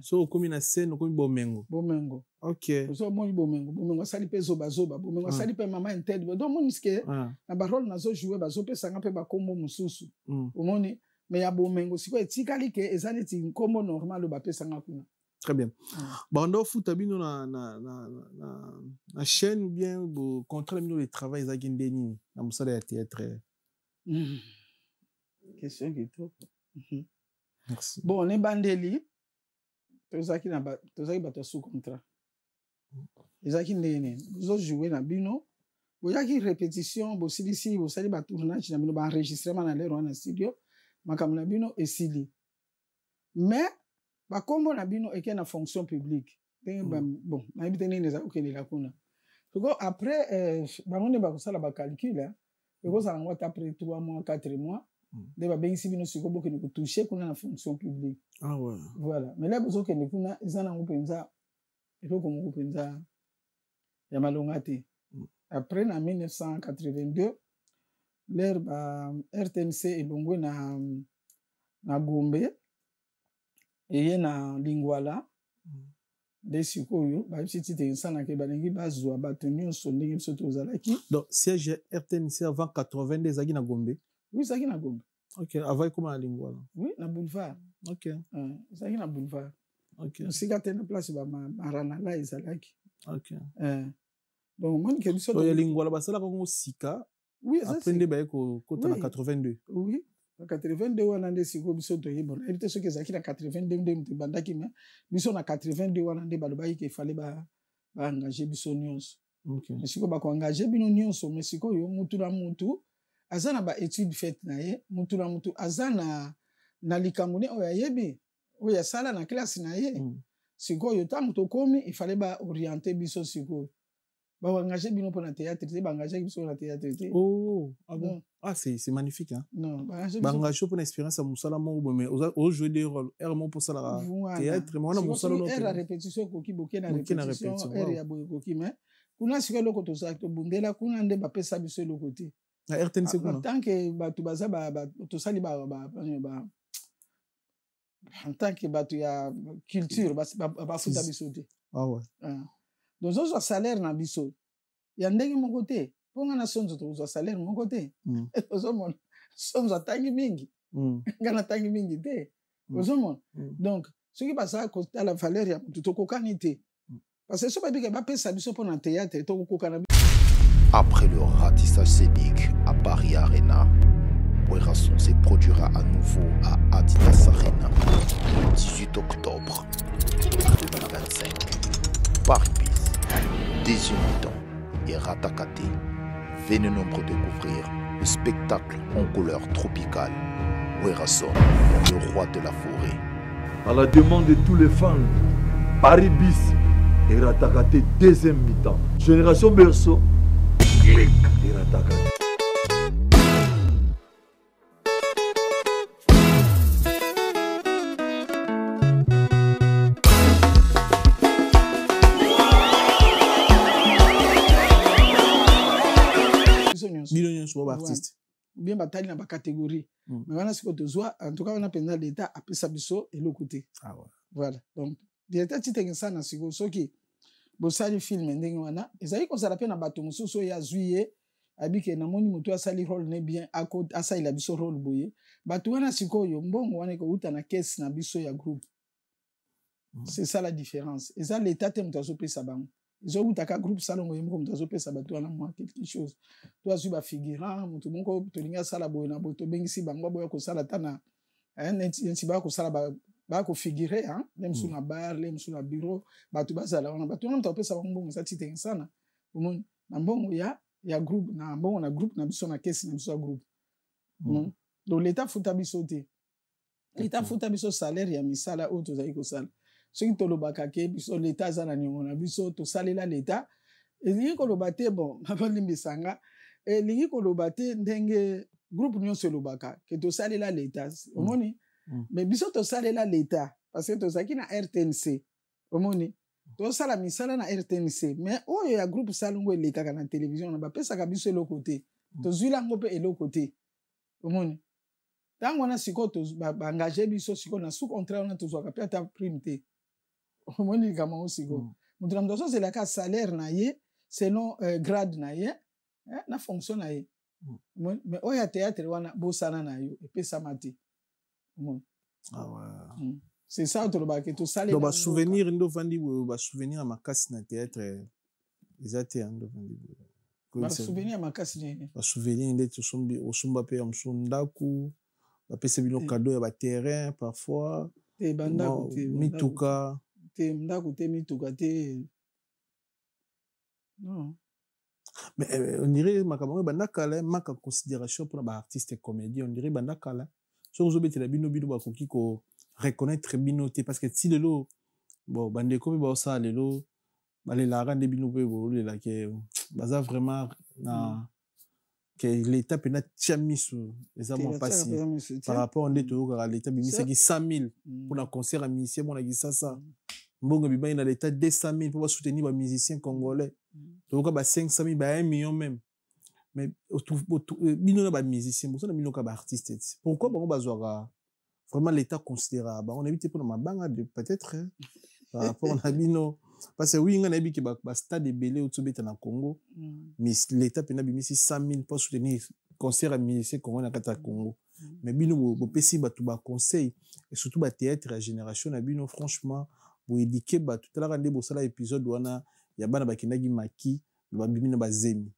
so okomi na scène okomi bomengo ok so omoni bomengo asali mpe zobazoba bomengo asali mpe mama intel donc omoniske na barole nazojouer bazopesanga mpe bakombo mosusu omoni mais ya bomengo sikoyo etikali ke eza neti nkombo normal oyo bapesanga kuna. Très bien. Banda ofuta bino na chaîne ou bien bo contrat bino le travail ezaki nde nini na mosala ya théâtre? Question kitoko. Merci. Bon ne bandeli tozaki bato sous contrat. Ezaki nde bozo jouer na bino boyaki répétition bosilisi bosali ba tournage na bino ba enregistrement na lero na studio makambo na bino esili mais bakombo na bino eke na fonction publique bon nayebi te nini eza okendela kuna soko après bango nde bakosala bacalcule ekozala yango ata après 3 mois 4 mois nde babengisi bino sikoyo bokende kotouche kuna na fonction publique. Voilà mais la bozokende kuna eza nango mpenza eloko moko mpenza ya malonga te. Après na 1982 l'air ba RTNC elongwe na Gombe eye na Lingwala nde sikoyo babisi te nsana ke balingi bazwa bato nyonso ndenge biso tozalaki. Donc siège RTNC avant 82 ezaki na Gombe? Oui, ezaki na Gombe. Ok, avant comment na Lingwala? Oui, na boulevard. Ok. Ezaki na boulevard. Ok. Sika te na place ba marana la ezalaki. Ok. Donc moi ke biso to ya Lingwala basala ko sika. Oui, après nde ba ko kota na 82. Oui. Na 82 wana nde siko biso to yebo. Ebite soki ezaki na 82 nde mtu bandaki mais biso na 82 wana nde balobaki ke fallait ba engager biso nyonso. mais sikoyo bakoengage bino nyonso mais sikoyo mutu na mutu aza na baétude faite na ye mutu na mutu aza na likambo ne oyo ayebi oyo asala na classe na ye sikoyo ntango tokomi ifale baoriente biso sikoyo baengage bino mpo na théâtre te baengage biso na théâtre te. Oh, ah bon? Ah, c'est magnifique, hein? Non, baengage pour une expérience à mosala moko mais au jouer des rôles air mon pour ça la théâtre mais on a mosala no air la répétition koki boke na répétition air ya boye koki mais kuna sikoyo eloko tozala tobundela kuna nde bapesa biso eloko te na RTNC kuna en tant que bato baza tosali en tant que bato ya culture bafuta biso te. Ah ouais. Donc ozwa salaire na biso ya ndenge moko te mpo nga na sonzo tozwa salaire moko te ozomona sonzo atangi mingi nga natangi mingi te ozomona donc soki basala kotala valeur ya motu tokokani te parce que so babike bapesa biso mpo na théâtre tokokokana. Après le ratissage scénique à Paris Arena, Werason se produira à nouveau à Adidas Arena le 18 octobre 2025. Paris Bis, deuxième mi-temps et Ratakate. Venez nombreux découvrir le spectacle en couleur tropicale. Werason, le roi de la forêt. À la demande de tous les fans, Paris Bis et Ratakate deuxième mi-temps. Génération Berceau. Et Ratakate. Bino sur artiste. Bien bataille na ba catégorie. Mais wana siko tozwa en tout cas on a penza l'état apesa biso eloko te. Ah ouais. Voilà. Donc l'état titenge sana siko soki bosali film ndenge wana ezali kozala pe na bato mosusu ya zuye abike na moni mutu asali rôle ne bien asali la biso rôle boye bato wana sikoyo mbongo wana ko uta na caisse na biso ya groupe. C'est ça la différence. Et ça l'état te mutazo pesa bango. Ils ont eu un groupe salon et comme tu as ça bateau na moi quelque chose. Toi tu vas figurant mutu moko tolinga sala boye na boto bengisi bango boya ko sala tana nti ba ko sala ba ko figurer hein même sur la bar même sur la bureau bato bazala on bato on topesa bango bongo ça tite sana na mbongo ya groupe na mbongo na groupe na biso na caisse na biso groupe. Donc l'état futa biso te. L'état futa biso salaire ya misala o to zai ko sala. Ce qui tolobaka ke biso l'état za na nyongo na biso to salela l'état elingi koloba te bon abalimbisanga elingi koloba te ndenge groupe nyonso elobaka ke to salela l'état omoni mais biso to salela l'état parce que to zaki na RTNC omoni to sala misala na RTNC mais oyo ya groupe salongo elekaka na télévision na bapesaka biso eloko te to zwila ngo pe eloko te omoni tango na siko to ba engagé biso siko na sous contrat na to zwaka pe ata prime te. Omoni kama osiko mutu na mtoso zelaka salaire na ye selon grade na ye na fonction na ye mais oya théâtre wana bosana na yo epesama te. Ah ouais. C'est ça to lobaka to sale donc ba souvenir ndo vandi ba souvenir makasi na théâtre ezate ndo vandi ba souvenir makasi ne ba souvenir nde to sombi osumba pe amsundaku ba pese bino cadeau ya ba terrain parfois te banda ko te mituka te ndako te mituka te non mais on dirait makambo bandakala maka considération pour ba artiste comédien on dirait bandakala so zo betela bino ba koki ko reconnaître bino te parce que si lelo bon bandeko ba sa lelo balé la rande bino pe bo le la ke baza vraiment na que l'état peut na chamisu exactement passé par rapport on est au l'état bimisa ki 100 000 pour un concert à musicien mon aki ça mbongo biba na l'état 200 000 pour soutenir les musiciens congolais donc ba 500 000 ba 1 million même mais bino na ba musicien bon ça na bino ka ba artiste pourquoi bon bazwa vraiment l'état considérable on évite pour ma banga de peut-être par rapport à bino parce que oui ngana bi ki ba stade belé au tsobeta na Congo mais l'état pena bimisi 100 000 pour soutenir concert à musicien congolais na kata Congo mais bino bo pesi ba tout ba conseil et surtout ba théâtre à génération na bino franchement bo éduquer ba tout la rande bo sala épisode wana ya bana ba kinagi maki ba bimina ba zemi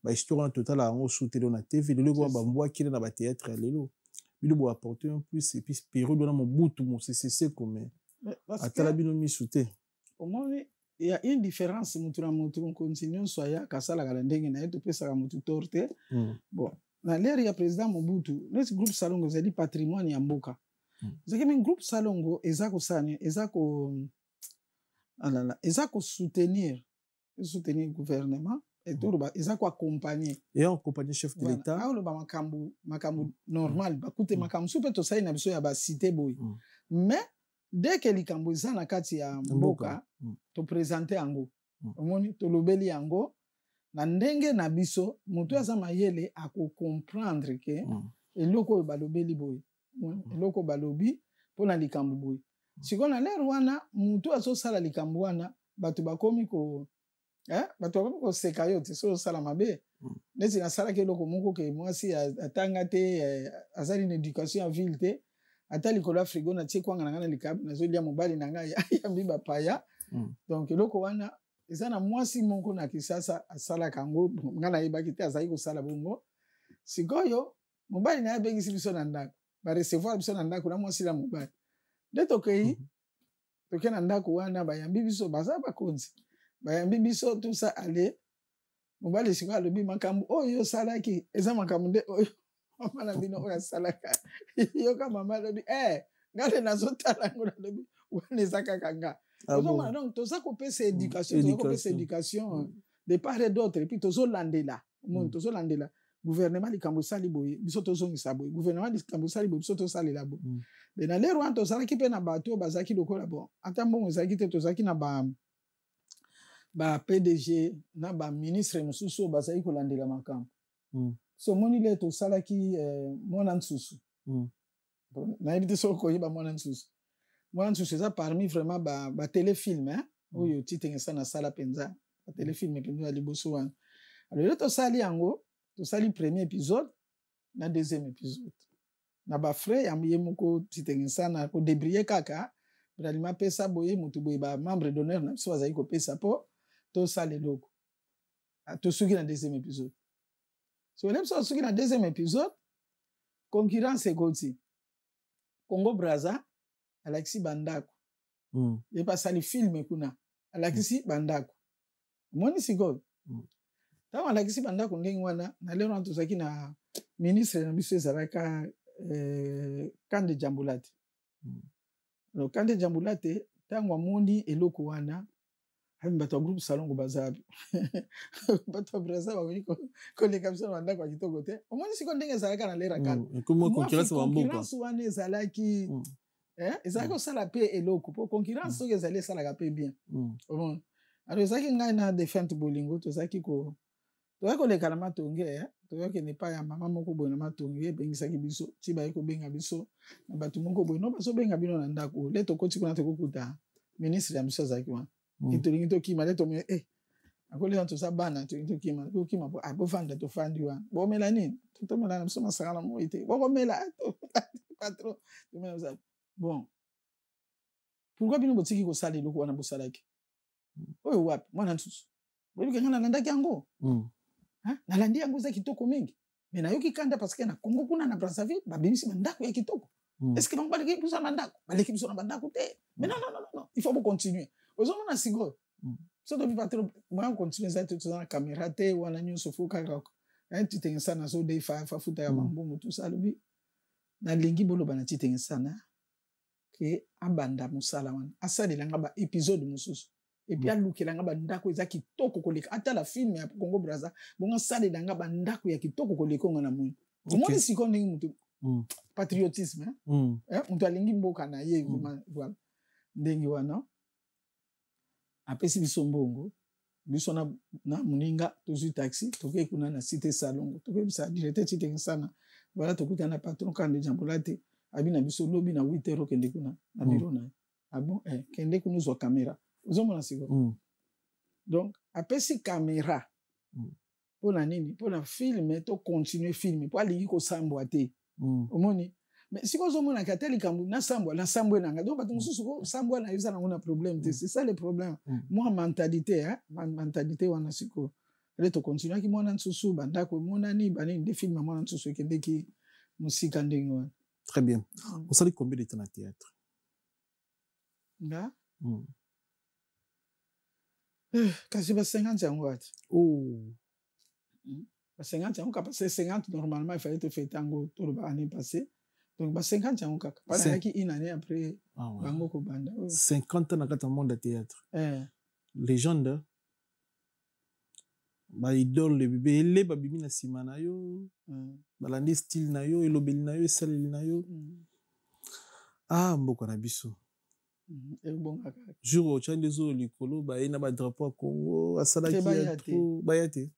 ba histoire en total à ngo soutenir na TV le ko ba mbwa kile na ba théâtre lelo bino bo apporter un plus et puis période na mo butu mo c'est comme atala bino mi souté omoni il y a une différence mutu na mutu continue soya kasala kala ndenge na yeto pesa ka mutu torte bon na l'ère ya président Mobutu notre groupe Salongo zali patrimoine ya mboka zaki min groupe Salongo ezako sane ezako alala ezako soutenir gouvernement et tout ezako accompagner et accompagner chef de l'état ah lo ba makambu normal ba kute makambu super to sai na biso ya ba cité boy mais dès que likambo eza na kati ya mboka to présenter yango omoni to lobeli yango na ndenge na biso mutu aza mayele ako comprendre que eloko balobeli boy eloko balobi pona likambo boy siko na lero wana mutu azo sala likambo wana batu bakomi ko bato bakomi ko seka yo te so sala mabe neti na sala ke eloko moko ke mwasi atanga te azali na éducation en ville te ata likolo frigo na tie kwanga na likabu nazolia mobali na ngai ya mbiba paya donc eloko wana eza na mwasi moko na Kisasa asala kango ngana yebaki te azali ko sala bongo sikoyo mobali na yabengisi biso na ndako ba recevoir biso na ndako na mwasi la mobali de tokei toke na ndako wana bayambi biso baza bakonzi bayambi biso tout ça aller mobali sikoyo alobi makambo oyo salaki eza makambo nde oyo mama na bino oyo asalaka yoka mama lobi ngale nazotala ngo lobi wana ezaka kanga donc toza kopesa éducation de part et d'autre et puis tozolandela tozolandela gouvernement likambo esali boye biso tozongisa boye gouvernement likambo esali boye biso tosalela boye mais na lero wana tozalaki mpe na bato bazalaki lokola bon ata mbongo ezalaki te tozalaki na ba PDG na ba ministre mosusu oyo bazalaki kolandela makambo so moni le tosalaki mwana nsusu nayebi te soki koyeba mwana nsusu eza parmi vraiment ba téléfilm oyo titengesa na sala mpenza ba téléfilm mpenza ya liboso wana alors le tosali yango tosali premier épisode na deuxième épisode na ba frère ya ye moko titengesa na ko débrier kaka bralima pesa boye mutu boye ba membre d'honneur na biso bazali kopesa po tosala eloko tosuki na deuxième épisode so le biso tosuki na deuxième épisode concurrence ekoti Congo Brazza alakisi bandako ye pasali film kuna alakisi bandako moni sikoyo ntango alakisi bandako ndenge wana na lelo wana tozalaki na ministre na biso ezalaka Kande Jambulate alors Kande Jambulate ntango amoni eloko wana abi bato ya groupe Salongo bazabi bato ya Brazza bakoki koleka biso na bandako ya kitoko te omoni sikoyo ndenge ezalaka na lera kala concurrence wana ezalaki ezalaki kosala mpe eloko mpo concurrence soki ezali esalaka mpe bien alors ezalaki ngai na Defente Bolingo tozalaki koleka na matonge tozakende epai ya mama moko boye na matonge ebengisaki biso ti baye kobenga biso na bato moko boye no bazobenga bino na ndako le tokoti kuna tokokuta ministre ya biso azalaki wana tolingi tokima le tomoni akoleka toza bana tolingi tokima po bofanda tofandi wana bomela nini totomela na biso masaka na moi te bokomela patron tomela bon pourquoi bino botiki kosala eloko wana bosalaki oyo wapi mwana nsusu boyebi nga nalandaki yango nalandi yango eza kitoko mingi me nayoki kanda parce que na Congo kuna na Brazzaville babimisi bandako ya kitoko est-ce que bango baleki biso na bandako baleki biso na bandako te mais non il faut continuer ozomona sikoyo so tobi patron moya continuer eza te toza na caméra te wana nyonso fo kaka titengesa na so de fafuta ya bambongo tout ça alobi nalingi boloba na titengesana ke abanda mosala wana asalelanga ba épisode mosusu et puis alukelanga bandako eza kitoko koleka ata la film ya Congo Brazza bongo asalelanga bandako ya kitoko koleka ngo na moni omoni sikoyo ndenge mutu patriotisme mutu alingi mboka na ye voilà ndenge wana apesi biso mbongo biso na muninga tozwi taxi tokei kuna na cité Salongo tokebisa directeur titengesana voilà tokuta na patron Kande Jambulate abina biso lobi na 8h kende kuna na bureau na bon kende kuna zo caméra ozomona siko donc apesi caméra pona nini pona filme to continuer filme po alingi ko sambwa te omoni mais siko ozomona kateli kambu na sambwa nanga donc bato mususu ko sambwa na yuza na problème te c'est ça le problème moi mentalité wana siko ele to continuer ki mwana nsusu bandako mona ni bani de filme mwana nsusu kende ki musika ndenge wana. Très bien. On s'en dit combien de temps à théâtre? Là Kasi ba 50 yango ati. Oh. Ba 50 yango parce que 50 normalement il fallait te faire tango tout l'année passée. Donc ba 50 yango kaka. Pas qui une année après. Ah ouais. Bango ko banda. 50 ans dans le monde de théâtre. Légende. Ba idole le bébé ele ba bibi na sima na yo. Ba lande style na yo, elobeli na yo, esaleli na yo. Ah mboka na biso. Jour au chan des eaux likolo ba ina ba drapeau Congo asala ki trop bayate.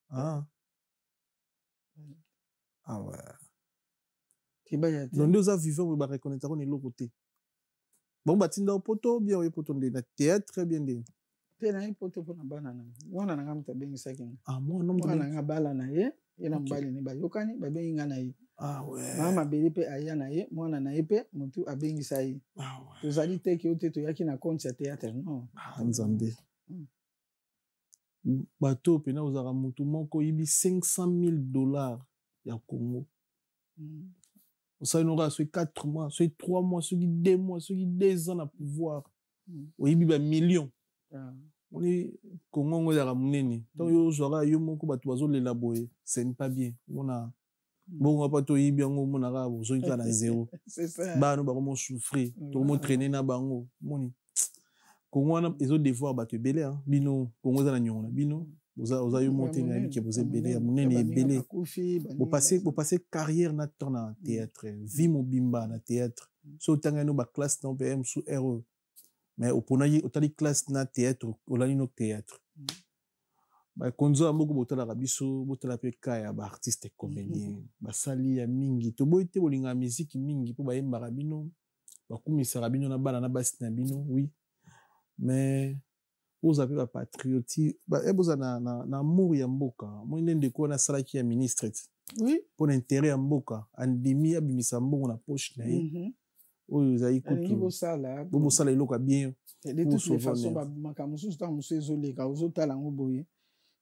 Ah. Ah ouais. Ki bayate. Donc nous a vivant ba reconnaître on est l'autre côté. Bon batinda poto bien oui poto de na théâtre très bien de. Tena i poto pona bana na. Wana na ngamta bengi sakin. Ah moi non wana nga bala na ye ina mbali ni bayokani ba bengi nga na ye. Ah ouais. Mama beli pe aya na ye mwana na ye pe mutu abengi sa ye. Ah ouais. Tozali te ki ote to yaki na compte ya théâtre non. Ah Nzambe. Bato pena ozara mutu moko yibi $500,000 ya Congo. Ça nous aura 4 mois, 3 mois, 2 mois, 2 ans à pouvoir. Oyibi ba millions. On est Congo on est munene. Tant yo zora yo moko bato bazo l'élaborer, c'est pas bien. On a bon pas to yibi ngo monaka bozo ika na zéro. C'est ça. Ba no ba comment souffrir, to mo traîner na bango. Moni. Congo na ezo devoir bato belé hein. Bino Congo za na nyona bino. Oza yo monter na biki bozo belé munene belé. Bo passer carrière na temps na théâtre, vie mobimba na théâtre. So tanga no ba classe na PM sous RE. Mais au ponayi otali classe na théâtre olani no théâtre. Ba konzo amoko botala rabiso botala pe kaya ba artiste comédien ba sali ya mingi to boyite bolinga musique mingi po ba yemba rabino ba kumisa rabino na bana na basi na bino oui mais vous avez la patriotie ba eboza na amour ya mboka mo ndende ko na salaki ya ministre oui pour l'intérêt ya mboka andimi abimisa mbongo na poche na ye oyo zai kutu bo sala eloko bien de toutes les façons ba makamusu sta musu ezoleka ozotala ngo boye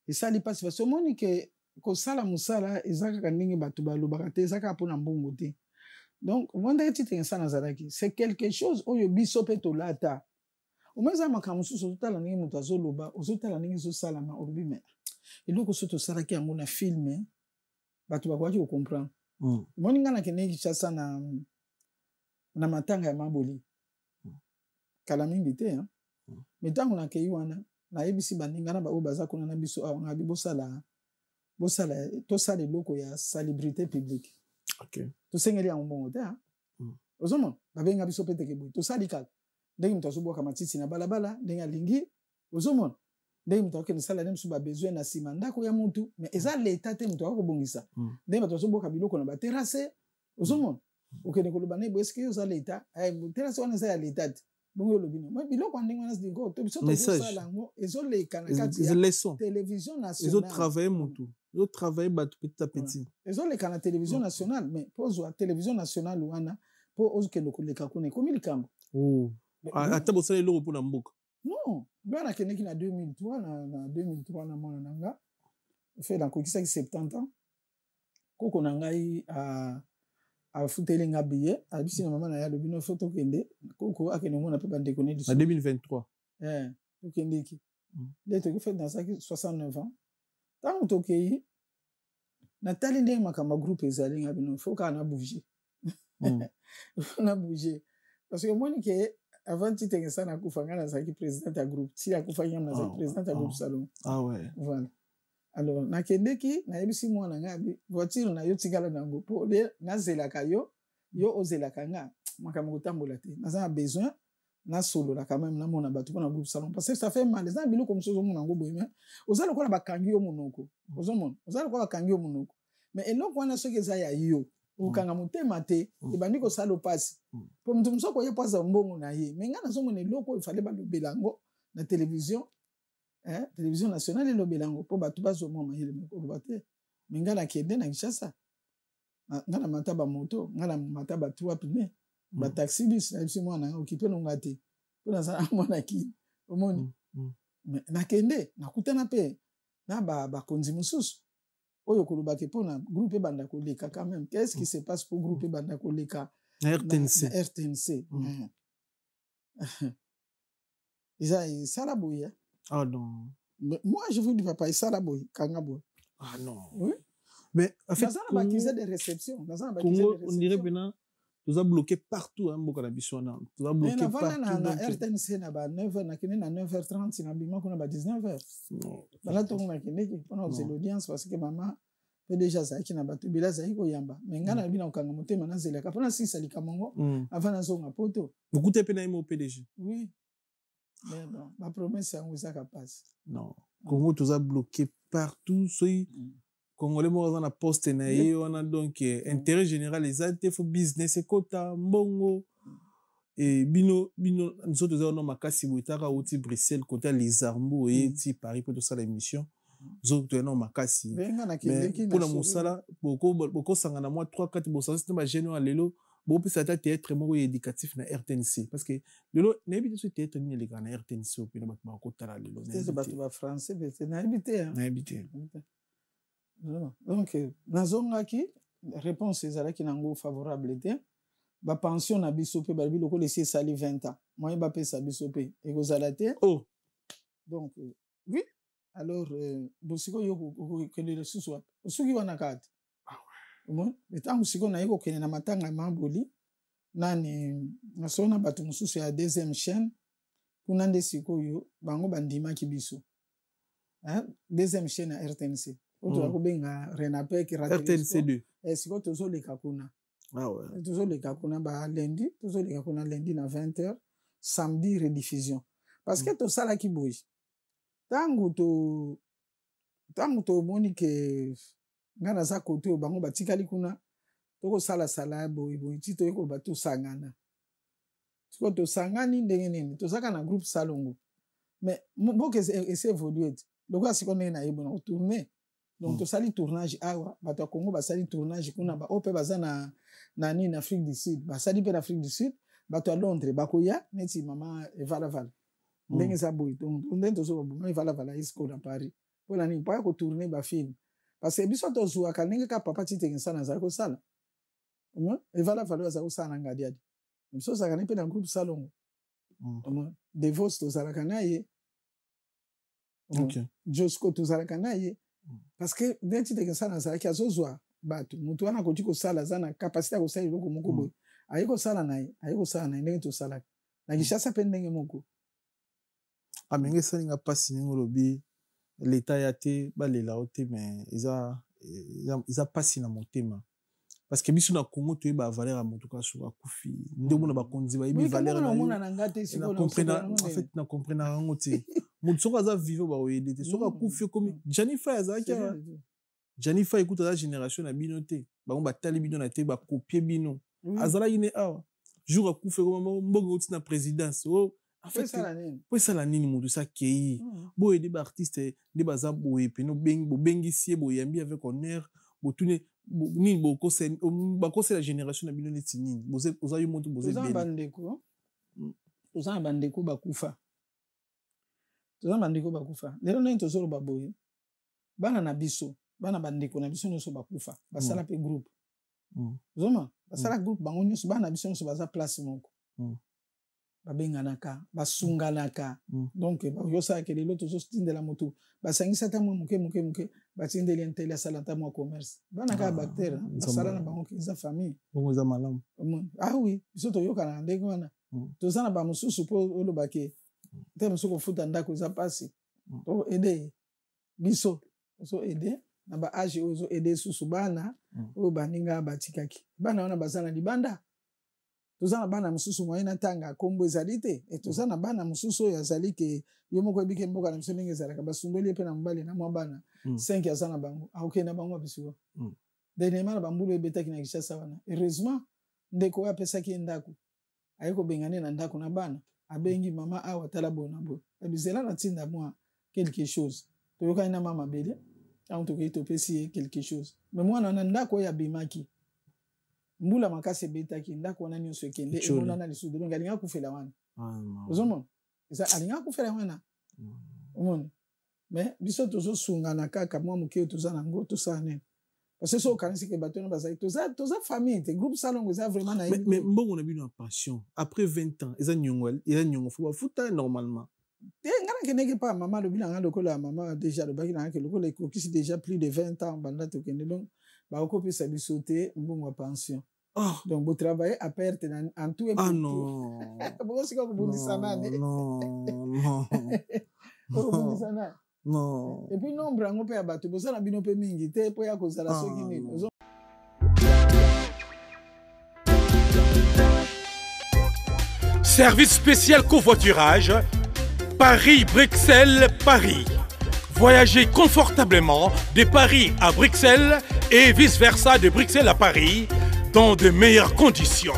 esali pasi parce que moni ke ko sala musala ezaka kaningi batu balobaka te ezaka pona mbongo te donc wanda eti tensa na zalaki c'est quelque chose oyo biso pe tolata omeza makamusu ozotala ningi mutu azoloba ozotala ningi zosala ma olobi mais eloko soto sala ki yango na film batu bakwaki ko comprendre moni ngana keneki chasa na matanga ya maboli kala mingi te hein mais tango na kei wana na yebisi baninga na ba o baza kuna na biso awa ngabi bosala to sala eloko ya salubrité publique. OK to sengeli ya mbongo te hein ozomona babenga biso pete ke boy to sali kala ndenge mtu azoboka matiti na balabala ndenge alingi ozomona ndenge mtu akene sala nem suba besoin na sima ndako ya mutu mais eza l'état te mtu akobongisa ndenge mtu azoboka biloko na ba terrasse ozomona okene koloba ne bo eske oza l'état ay terrasse wana za ya l'état bongo lobino moi biloko ndenge wana ndingo to biso to sala ngo ezoleka na kati ya télévision nationale ezo travailler mutu ezo travailler batu petit à petit ezoleka na télévision nationale mais pozo à télévision nationale wana po ozokende koleka kuna komi likambo ata bosala eloko mpona mboka non bana kendeki na 2003 na 2003 na mwana nanga fait nakokisaki 70 ans koko na ngai afuteli nga billet abisi na mama na ya lobino faut tokende koko akende mona pe bandeko ne en 2023 tokendeki le toki fait nasaki 69 ans tango tokei natali ndenge makambo groupe ezali nga bino faut ka na bouger na bouger parce que moni ke avant tu t'es ça na kufanga na zaki président ya groupe si akufanya na zaki président ya groupe salon ah ouais voilà alors nakendeki na yebisi mwana ngabi voiture na yo tigala nango po de nazelaka yo ozelaka nga makambo kotambola te naza besoin na solo la quand même na mona batu na groupe salon parce que ça fait mal les ambilo comme ça mona ngo boyema ozala ko na bakangi yo monoko ozomona ozala ko bakangi yo monoko mais eloko wana soki eza ya yo ukanga motema te ebandi ko sala pasi po mtu msoko ye pasa mbongo na ye mais ngana zo mona eloko ifale ba lobelango na télévision télévision nationale lobelango po batu bazo moma ile ko bate mais ngana kende na Kinshasa ngana mataba moto ngana mataba trois pneus ba taxi bis na bisi mwana okipe no ngate po na sana mwana ki omoni mais nakende nakutana pe na ba konzi mususu oyo kolobaki pona groupe banda koleka quand même qu'est-ce qui se passe pour groupe banda koleka na RTNC isa sala boya Ah non. Mais moi, je vous dis, papa, il ça là, boy, Kangabo. Ah non. Oui. Mais en fait, on a des réceptions. Congo, on dirait maintenant, nous avons bloqué partout, hein, beaucoup d'habitude. Nous avons bloqué partout. Na RTNC, na 9h, na 9h30, na bima, na 19h. Là, tout le monde a kine, on a l'audience parce que maman, peut déjà ça, qui n'a pas tout, bila ça, il yamba. Mais ngana bina au kangamote, maintenant c'est la capana si sali kamongo, avant na zonga poto. Beaucoup de peine au PDG. Oui. Mais bon, ma promesse, c'est un ça capable. Non. Congo, tout ça bloqué partout, soy. Congolais moi on a poste naïe on a donc intérêt général les altes faut business et quota mbongo et bino nous autres on a makasi boitaka outi Bruxelles côté les armes et ti Paris pour tout ça l'émission nous autres on a makasi pour la musala beaucoup sangana moi 3-4 bossa c'est ma général lelo beaucoup ça théâtre moi éducatif na RTNC parce que lelo n'habite ce théâtre ni les gars na RTNC au pays na ba côté là lelo c'est ba français mais c'est na habité donc nazongaki réponse ezalaki nango favorable te bapension na biso mpe balobi lokola esi esali 20 ans moye bapesa biso mpe ekozala te donc oui alors bosikoyo okokende lisusu wapi osuki wana kati ntango sikoyo naye kokende na matanga ya maboli nani nasona bato mosusu ya deuxième chaîne kuna nde sikoyo bango bandimaki biso deuxième chaîne ya RTNC oto benga Renapec RTNC2 siko tozoleka kuna tozoleka kuna ba lundi tozoleka kuna lundi na 20h samedi rediffusion parce que tosalaki boyi tango tomoni ke nga naza kote bango batikali kuna tokosala boyi ti toyekoloba tosangana siko tosangani ndenge nini tozaka na groupe salongo mais boke ese évolué lokola siko ndenge nayebona kotourne donc tosali tournage awa bato ya Congo basali tournage kuna ba ope baza na nini Afrique du Sud basali pe na Afrique du Sud bato ya Londres bakoya neti mama Evalavala ndenge za boy donc ndenge tozo ba Evalavala isko na Paris pona nini pa ko tourner ba film parce que biso tozwa ka ndenge ka papa titengensa na za ko sala Evalavala za ko sala ngadiadi biso za kana pe na groupe salongo Devos tozala kana ye Josco tozala kana ye parce que denti de ça na zaki azozwa bato mutu wana koti ko sala zana capacité ko sala loko moko boy ayiko sala na ndenge to sala na kishasa pe ndenge moko amenge salinga pasi ningo lobi l'état yaté balela oté mais ils a pasi na motema parce que biso na Congo to ba valeur a motuka so akufi ndemo na bakonzi ba ibi valeur na en fait na comprendre rango te mutu soka za vivre ba oyede te soka akufi comme Janifa azaki Janifa écoute la génération na bino te bango batali bino na te ba copier bino azala ine awa jour akufi comme mbongo oti na présidence en fait ça la nini mutu sa kei bo aider ba artiste de baza boye pe no bengi sie boyambi avec honneur botune ni boko c'est la génération na bino neti nini boza yo moto boza bandeko bakufa lelo nani tozolo baboye bana na biso bana bandeko na biso nyonso bakufa basala pe groupe zoma basala groupe bango nyonso bana na biso nyonso baza place moko babenganaka basunganaka donc bayosalaka lelo tozotindela motu basangisa ata mwa moke batindeli nteli asala ata mwa commerce bana kaka bactere basala na bango eza famille bongo eza malamu oui biso toyokana na ndenge wana toza na bamosusu mpo olobake te mosusu kofuta ndako eza mpasi to ede biso ozo ede na baage oyo ozo ede susu bana oyo baninga batikaki bana wana baza na libanda toza na bana mosusu moye na ntanga kombo ezali te toza na bana mosusu oyo azali ke yo moko oyebike mboka na biso ndenge ezalaka basundoli ye mpe na mobali na mwa bana 5 aza na bango akokende na bango abisiko dernièrement na bambulu ebetaki na Kinshasa wana heureusement ndeko oyo apesaki ye ndako aye kobengane na ndako na bana abengi mama awa tala bona bo ebizela na ntinda mwa quelque chose toyokani na mama bele ntango tokei topesi ye quelque chose me mwana wana ndako oyo abimaki mbula makasi ebetaki ndako wana nyonso ekende emonana lisusu donc alinga kufela wana ozomona alinga kufela wana omona mais biso tozosungana kaka mwa moke oyo toza nango tosala nini parce que so okanisi ke bato wana bazali toza famille te groupe salongo eza vraiment na mais mbongo na bino ya passion après 20 ans eza nyongo fo bafuta normalement ngana keneke pas maman le bilan lokola maman déjà le baki na ke lokola ekokisi déjà plus de 20 ans banda to kende donc ba okopesa biso te mbongo pension. Donc vous travaillez à perte en tout et pour tout. Non. Pourquoi c'est comme vous ça nani? Non. Non. Et puis nombre ngo pe abatu bosa na bino pe mingi te po ya kozala soki nini. Service spécial covoiturage, Paris-Bruxelles-Paris. Voyagez confortablement de Paris à Bruxelles et vice-versa de Bruxelles à Paris dans de meilleures conditions.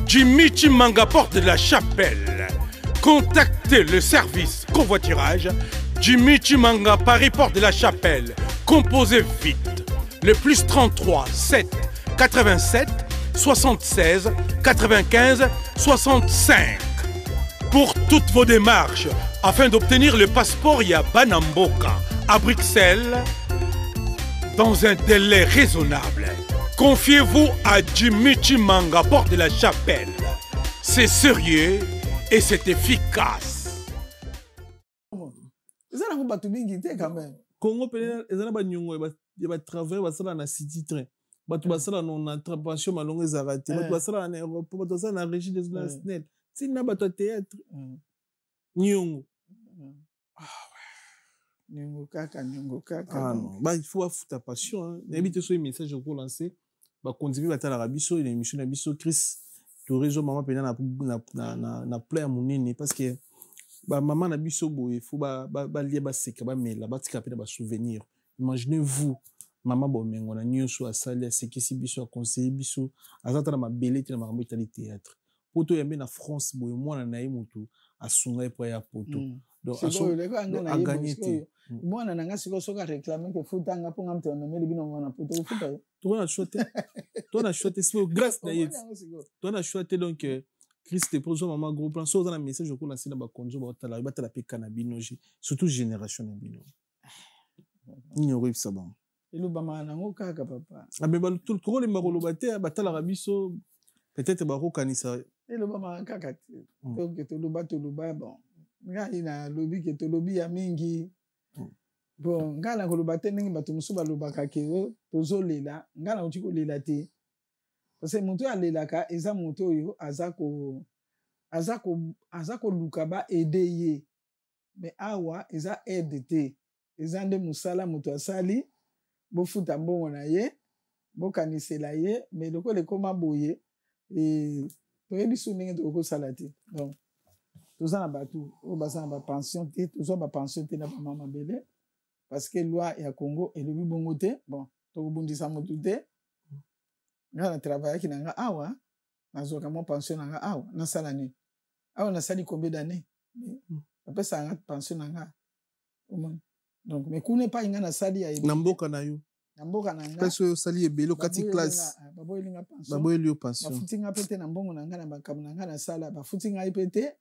Jimmy Chimanga, porte de la Chapelle. Contactez le service covoiturage Jimmy Chimanga, Paris, porte de la Chapelle. Composez vite. Le plus 33 7 87 76 95 65. Pour toutes vos démarches, afin d'obtenir le passeport Yabanamboka à Bruxelles, dans un délai raisonnable, confiez-vous à Jimmy Chimanga, porte de la Chapelle. C'est sérieux et c'est efficace. Congo peut ezana ba nyongo ba travail ba sala na city train. Batu ba sala na pension malongo ezarate. Batu ba sala na aéroport, batu ba sala na régie des nationales. Si na batu théâtre. Nyongo. Ah ouais. Nyongo kaka. Ah non, bah il faut ta passion hein. N'habite sur les messages pour lancer. Ba continuer ba tala rabiso une émission na biso Chris. To réseau maman pena na plein monene parce que ba maman na biso boye faut ba lié ba seka ba mela ba tika pena ba souvenir. Imaginez-vous maman bo mengo na nyonso asali asekisi biso a conseiller biso azata na mabele te na makambo itali théâtre. Poto yambe na France boye mwana na ye mutu asunga po ya poto. Donc a gagné te. Mwana nanga siko soka réclamer que futanga po ngamte na meli bino mwana poto futa. Toi na choté c'est grâce na ye. Toi na choté donc Christ pour zo maman gros plan so dans la message ko lancer na ba konzo ba tala pe kanabinoji surtout génération na bino. Ignorer ça bon. Elo ba mana ngo kaka papa. Ah mais tout trop les marolo baté ba tala rabiso peut-être ba ko kanisa. Elo ba mana kaka. Donc to lo ba bon. Nga ina lobi ke to lobi ya mingi. Bon ngala ko lo baté ningi batu musuba lo bakake to zo lela ngala utiko lela te. Parce que moto ya lela ka eza moto yo azako lukaba aider mais awa eza aide te. Eza nde musala moto asali bo futa mbongo na ye bo kanisela ye mais loko le koma boye et to yebi so ndenge to ko sala te. Donc toza na batu o basa na pension te toza ba pension te na ba mama bele parce que loi ya Congo elobi bongo te. Bon to bundisa motu te ngana travailler ki nanga awa nazoka mo pension nanga awa na sala ni awa na sali combien d'années après ça nga pension nanga donc mais kune pa ngana sali ya namboka na yo namboka nanga parce que sali ebelo kati classe baboyelinga pension baboyeli pension bafutinga pete na mbongo nanga na bakamu nanga na sala bafutinga ipete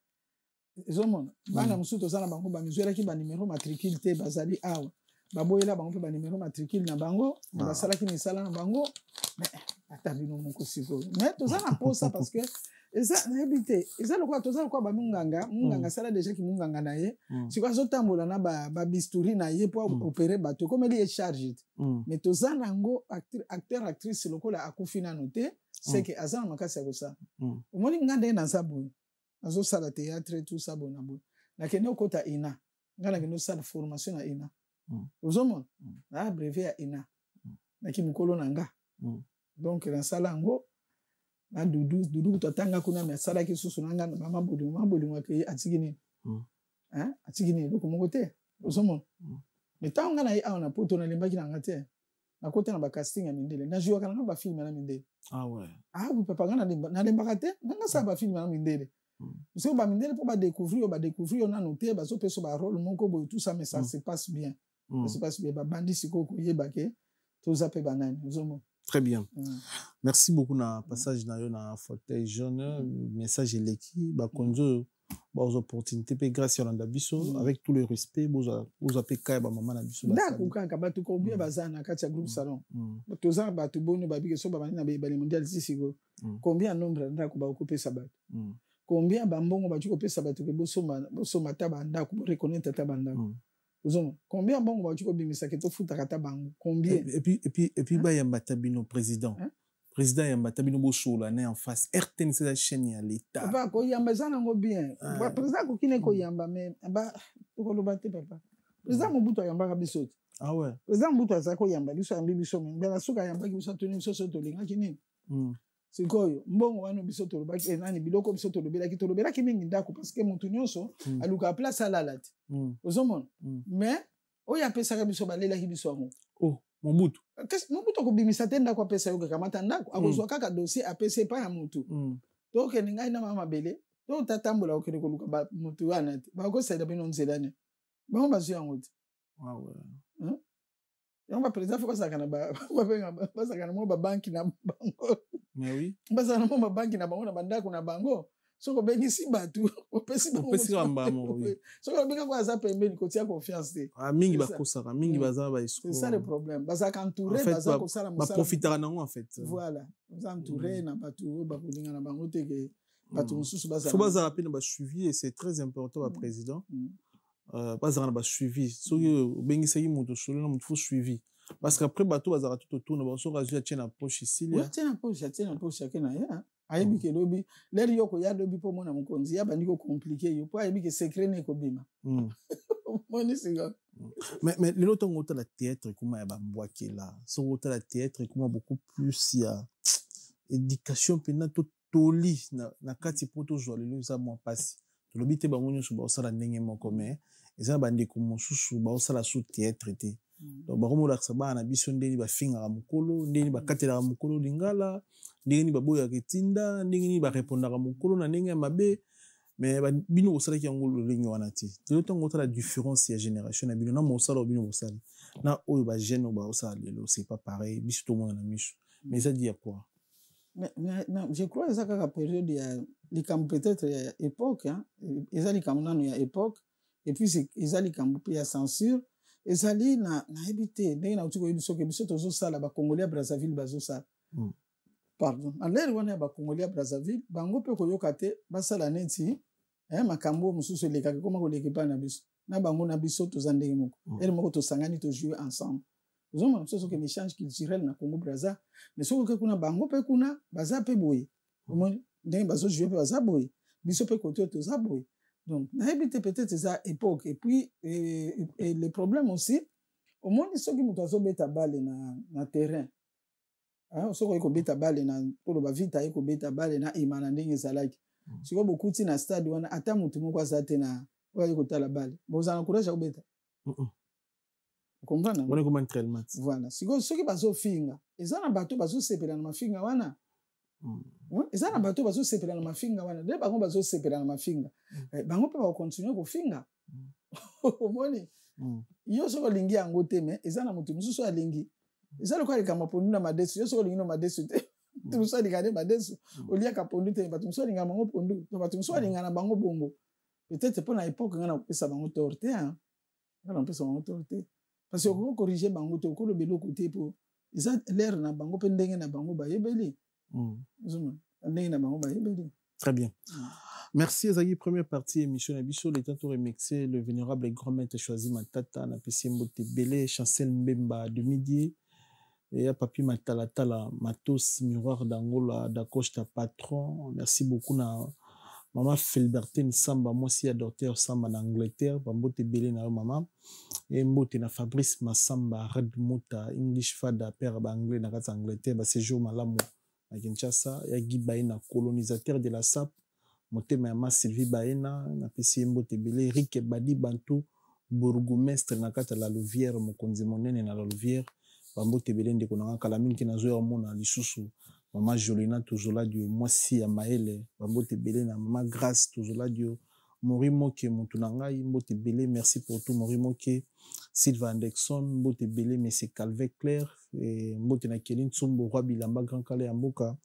ezomona bana musuto sala bango ba mizwela ki ba numéro matricule te bazali awa baboyela bango pe ba numéro matricule na bango na basala ki misala na bango mais atabino moko siko mais toza na posa parce que eza na habité eza lokwa toza lokwa ba munganga sala déjà ki munganga na ye siko azotambola na ba bisturi na ye pour opérer bato comme il est chargé mais toza nango acteur actrice lokola akufina noté c'est que azana makasi ya kosa omoni ngande na sabu azo sala théâtre tout ça bon abo na kende okota ina ngana kende sala formation na ina ozomona na brevet ya ina na kimukolo nanga donc na sala ngo na dudu totanga kuna me sala ki susu nanga na mama bolingo ke atigini hein atigini loko mongo te ozomona mais tanga na ya na poto na lembaki nanga te na kota na ba casting ya mindele na jouer kana ba film na mindele ah ouais oui papa ngana na lembaka te nanga sa ba film na mindele parce que ba mindele pour ba découvrir on a noté ba so peso ba rôle monko boy tout ça mais ça se passe bien ça se passe bien ba bandi siko ko yeba ke to zape banani ozomona. Très bien. Merci beaucoup na passage na yo na fauteuil jaune message eleki ba konzo ba aux opportunités pe grâce à landa biso avec tout le respect boza pe kaya ba maman na biso ba ndako kanka ba to combien bazana kati ya groupe salon toza ba to bonu ba bike so ba bani na ba mondial sisiko combien nombre ndako ba okopesa ba combien bambongo batu kopesa bato ke bosoma ta bandako bo reconnaître ta bandako combien bongo batu kobimisa ke tofuta kata bango combien et puis ba yamba tabino président président yamba tabino bosola né en face RTN c'est la chaîne ya l'état papa ko yamba zana ngo bien président ko kine ko yamba mais ba ko lobate papa président Mobutu yamba ka biso ah ouais président Mobutu azako yamba biso yambi biso mais la suka yamba ki biso tuni biso so tolinga kini sikoyo mbongo wana biso tolobaki nani biloko biso tolobelaki mingi ndako parce que mutu nyonso aluka place alalati ozomona mais oyo apesaka biso balelaki biso yango Mobutu akobimisa te ndako apesa yo kakamata ndako akozwa kaka dossier apesa epai ya mutu tokende ngai na mama mabele to tatambola okende koluka mutu wana te bakosaida bino nzela ne bango bazwi yango te yango baprésident fo basaka na mo babanki na bango basaka na mo babanki na bango na bandako na bango soko obengisi bato opesi soko obenga ko aza pembeni kotia confiance te mingi bakosaka mingi baza c'est ça le problème bazaka entouré baza kosala mosala baprofitaka nango en fait voilà baza entouré na bato oyo bakolinga na bango te ke bato mosusu faut bazala pe na basuivi et c'est très important baprésident bazala na basuivi soki obengisaki moto solo na moto fo suivi parce qu'après bato bazala tout autour na baso razwi atie na poche ici atie na poche yake na ye ayebi ke lobi leli yo koya lobi mpo mona mokonzi ya bandi kocomplike yo mpo ayebi ke secret ne ekobima moni singa mais lelo ntango otala théâtre ekoma ya bambwakela soki otala théâtre ekoma beaucoup plus ya éducation mpena totoli na kati mpo tozwa lelo eza mwa mpasi tolobi te bango nyonso baosala ndenge moko mais eza na bandeko mosusu baosala so théâtre te donc bakomolakisa bana na biso ndeni bafingaka mokolo ndeni bakatelaka mokolo lingala ndenge nini baboyaka etinda ndenge nini barepondaka mokolo na ndenge ya mabe mais bino bosalaki yango lolenge wana te lelo ntango otala différence ya génération na bino na mosala oyo bino bosali na oyo bagene oyo baosala lelo c'est pas pareil biso tomona na miso mais eza di ya quoi je crois eza kaka période ya likambo peut-être ya époque eza likambo nano ya époque et puis eza likambo mpe ya censure ezali nayebi te ndenge nauti koyebi soki biso tozosala bakongoli ya Brazzaville bazosala pardon alere wana ya bakongoli ya Brazzaville bango mpe koyoka te basala neti makambo mosusu elekaki koma koleka epai na biso na bango na biso toza ndenge moko ere moko tosangani tojoue ensemble ozomona biso soki échange culturel na Congo Brazza mais soki oke kuna bango mpe kuna baza mpe boye omoni ndenge bazojoue mpe baza boye biso mpe kote oyo toza boye donc nayebi te peut-être eza époque et puis et le problème aussi omoni soki moto azobeta bale na terrain soki oyi kobeta bale na toloba vita ayi kobeta bale na ima na ndenge ezalaki sikoyo bokuti na stade wana ata motu moko aza te na oyo ayi kotala bale bozala na courage ya kobeta comprendre voilà sikoyo soki bazofinga eza na bato bazosepela na mafinga wana eza na bato bazosepela na mafinga wana nde bango bazosepela na mafinga bango mpe bakokontinue kofinga omoni yo soki olingi yango te me eza na motu mosusu alingi eza lokola likambo pondu na madesu yo soki olingi no madesu te motu mosusu alinga nde madesu oliaka pondu te bato mosusu alinga bango pondu to bato mosusu alinga na bango bongo peut-être mpo na époque nga na kopesa bango tort te nga na kopesa bango tort te parce que okoki corrige bango te okoloba eloko te mpo eza lere na bango mpe ndenge na bango bayebeli très bien merci ezaki première partie émission na biso le temps to remixer le vénérable grand maître choisi matata na pesi mbote belé Chancel Mbemba de midi et à papi matalatala matos miroir d'Angola d'acoche ta patron merci beaucoup na maman Felbertine Samba moi aussi à docteur Samba en Angleterre mbote belé na maman et mbote na Fabrice Massamba Red Mota English fada père ba anglais na kata Angleterre ba séjour malamu à Kinshasa ya Guy Baena colonisateur de la SAP motema ya ma Sylvie Baena na pesi mbote belé Eric Badi Bantu bourgmestre na kata la Louvière mokonzi monene na la Louvière bambote belé ndeko na kala mingi na zoya mona lisusu mama Jolina Tozola Dio mwasi ya Maele bambote belé na mama Grâce Tozola Dio Morimoke Mutunangai mbote belé merci pour tout Morimoke Sylvain Anderson mbote belé monsieur Calvet Claire et mbote na Kelin Tsumbo Roi Bilamba Grand Calais Amboka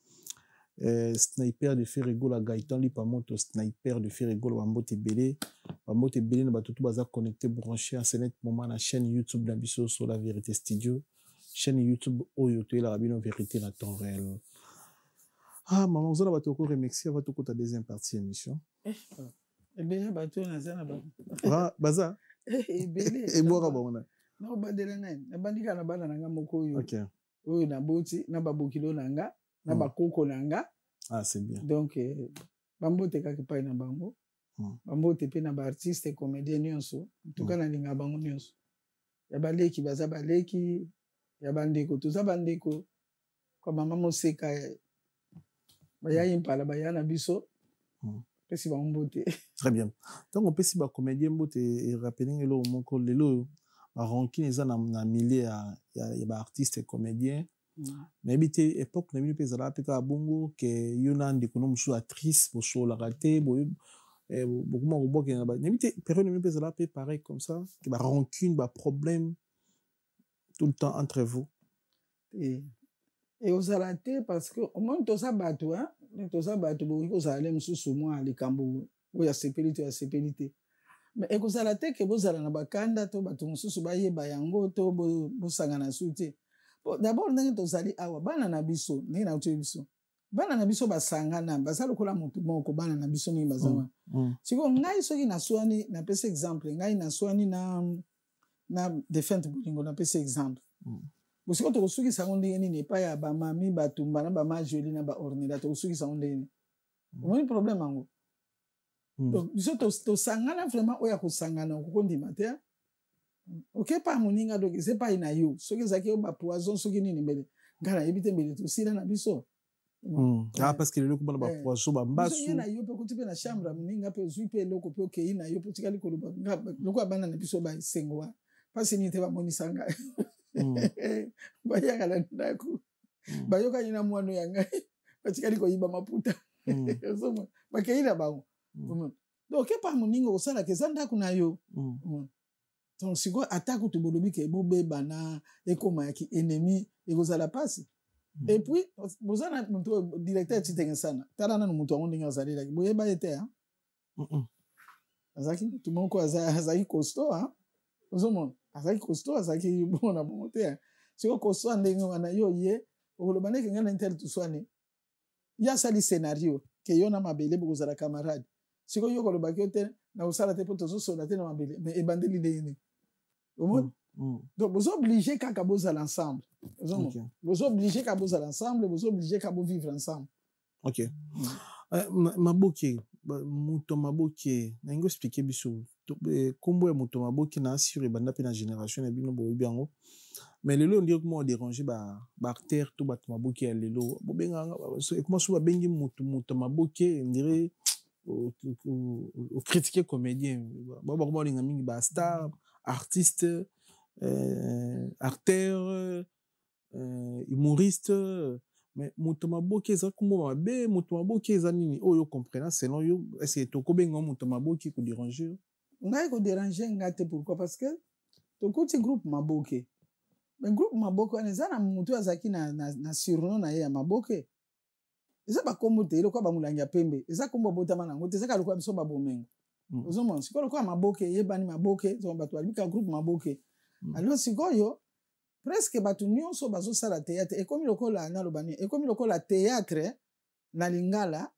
sniper de Ferrego la Gaëtan Lipa Moto sniper de Ferrego bambote belé na batutu baza connecté branché à Senet moment na chaîne YouTube d'Abisso sur la vérité studio chaîne YouTube Oyo to la rabino vérité na temps réel. Ah, maman, vous allez te remercier avant ta deuxième partie émission. Déjà, bateau, na zana ba. Ah, baza. Belé. Et boire bon. Non, bandela nani. Na bandika na bana nanga moko yo. OK. Oyo na boti, na babokilo nanga, na bakoko nanga. Ah, c'est bien. Donc, bambote kaki pai na bango. Bambote pe na ba artiste comédien nyonso. En tout cas na linga bango nyonso. Ya baleki baza baleki, ya bandeko toza bandeko. Kwa mama moseka baya impala baya na biso. Pesi bambote. Très bien. Donc on peut si ba comédien mbote et rappeler le moko lelo ba rancune eza na milieu ya ba artiste comédien. Mais bité époque na milieu pe zala pe ka bongo que yona ndeko no musu actrice bo so la raté bo beaucoup moins robot que na bité période na milieu pe zala pe pareil comme ça que ba rancune ba problème tout le temps entre vous. Et aux alatés parce que au moins tout ça bateau hein tout ça bateau bon il faut aller mususu moi les cambo ou ya sécurité mais et aux alatés que vous allez na bakanda to bato mususu ba yeba yango to bo sangana suite d'abord ndenge to zali awa bana na biso ndenge na uto biso bana na biso basangana basalo kola mutu moko bana na biso ni bazama siko ngai soki na swani na pese exemple ngai na swani na defend bulingo na pese exemple Parce que tu as dit que tu pas ya ba mami ba tumba na ba majoli na ba ornida to suki sa onde. Mon problème ango. Donc biso to sangana vraiment oya ko sangana ko ndima te. OK pas moninga donc c'est pas ina yo. Soki zaki ba poison soki nini mbele. Ngala ebite mbele to sila na biso. Ah parce que le ko ba poison ba mbasu. Soki na yo pe ko tipe na chambre moninga pe zui pe loko pe OK ina yo pe tikali ko loko abana na biso ba sengwa. Parce ni te ba monisanga. Baya kala ndaku bayoka nyina mwana yanga batikali ko yiba maputa somo bakeira bawo donc ke pa muningo osala ke zanda kuna yo donc siko attaque to bolobi ke bobe bana ekoma yaki ennemi ekozala pasi et puis bozana muntu directeur titenga sana tala na muntu onde ngazali la boyeba ete hein azaki tout mon ko azaki costaud hein ozomo azaki costaud azaki bona monter siko costaud ndenge wana yo ye okoloba ke ngana intel tuswane ya sali scénario ke yo na mabele bokozala camarade siko yo koloba ke te na osala te poto zo sola te na mabele mais ebandeli ndeni omo donc vous obligez kaka bozala ensemble ozomo vous obligez kaka bozala ensemble vous obligez kaka bo vivre ensemble. OK. Maboke muto maboke na ngo expliquer biso kombo ya muto maboke na assure banda pe na génération na bino boyebi yango mais lelo ndiko mo déranger ba artère to bato maboke ya lelo bobenga comment so ba bengi muto maboke ndire au critiquer comédien ba ba linga mingi ba star artiste acteur humoriste mais muto maboke za kumbo mabe muto maboke za nini oyo comprendre selon yo est-ce que to ko benga muto maboke ko déranger ngai ko déranger ngate pourquoi parce que to kuti groupe maboke mais groupe maboke on ezana mutu azaki na surnom na ye ya maboke eza ba kombo te ile kwa ba mulangi ya pembe eza kombo botama nango te eza ka lokwa biso ba bomengo ozomo siko lokwa maboke yebani maboke to bato alika groupe maboke alors sikoyo presque bato nyonso bazo sala théâtre et comme lokola na lobani et comme lokola théâtre na lingala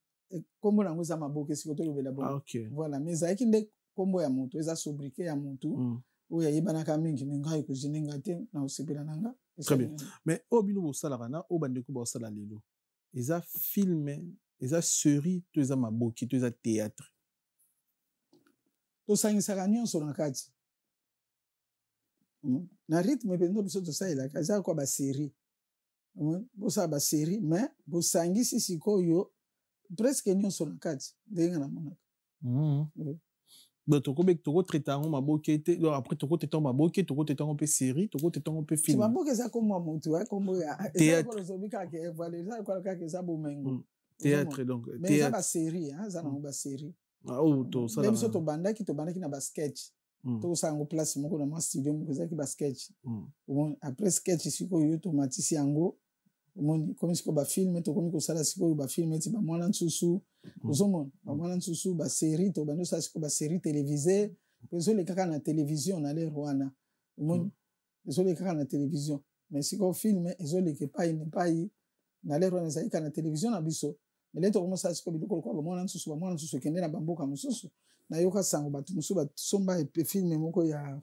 kombo nango za maboke siko to lobela bon voilà mais za ekinde kombo ya mutu eza sobriquet ya mutu oya yebana ka mingi ngai ko jininga te na osepela nanga. Très bien. Mais obino bo sala kana obandeko bo sala lelo eza film eza série to eza maboke to eza théâtre to sangisa nyonso na kati na rythme pendo biso to saila kaza kwa ba série bosa ba série mais bosangisi sikoyo presque nyonso na kati ndenga na monaka toko traiter ngo maboke te après toko traiter maboke toko traiter ngo pe série toko traiter ngo pe film maboke za comme mutu comme théâtre ko zobika ke voilà ça ko ka ke za bomengo théâtre donc mais ça ba série hein ça na ba série oh to ça même so to bandaki na ba sketch to sango place moko na studio moko za ki ba sketch après sketch siko yo automatique yango moni comme siko ba film to komi ko sala siko ba film ti ba mwana nsusu ozomona ba mwana nsusu ba série to bando sa siko ba série télévisée pezo le kaka na télévision na le rwana moni pezo le kaka na télévision mais siko film ezo le ke pa na lero wana ezalika na télévision na biso mais leto komosala siko biloko lokola bamwana mosusu ekende na bamboka mosusu nayoka sango bato mosusu basomba filme moko ya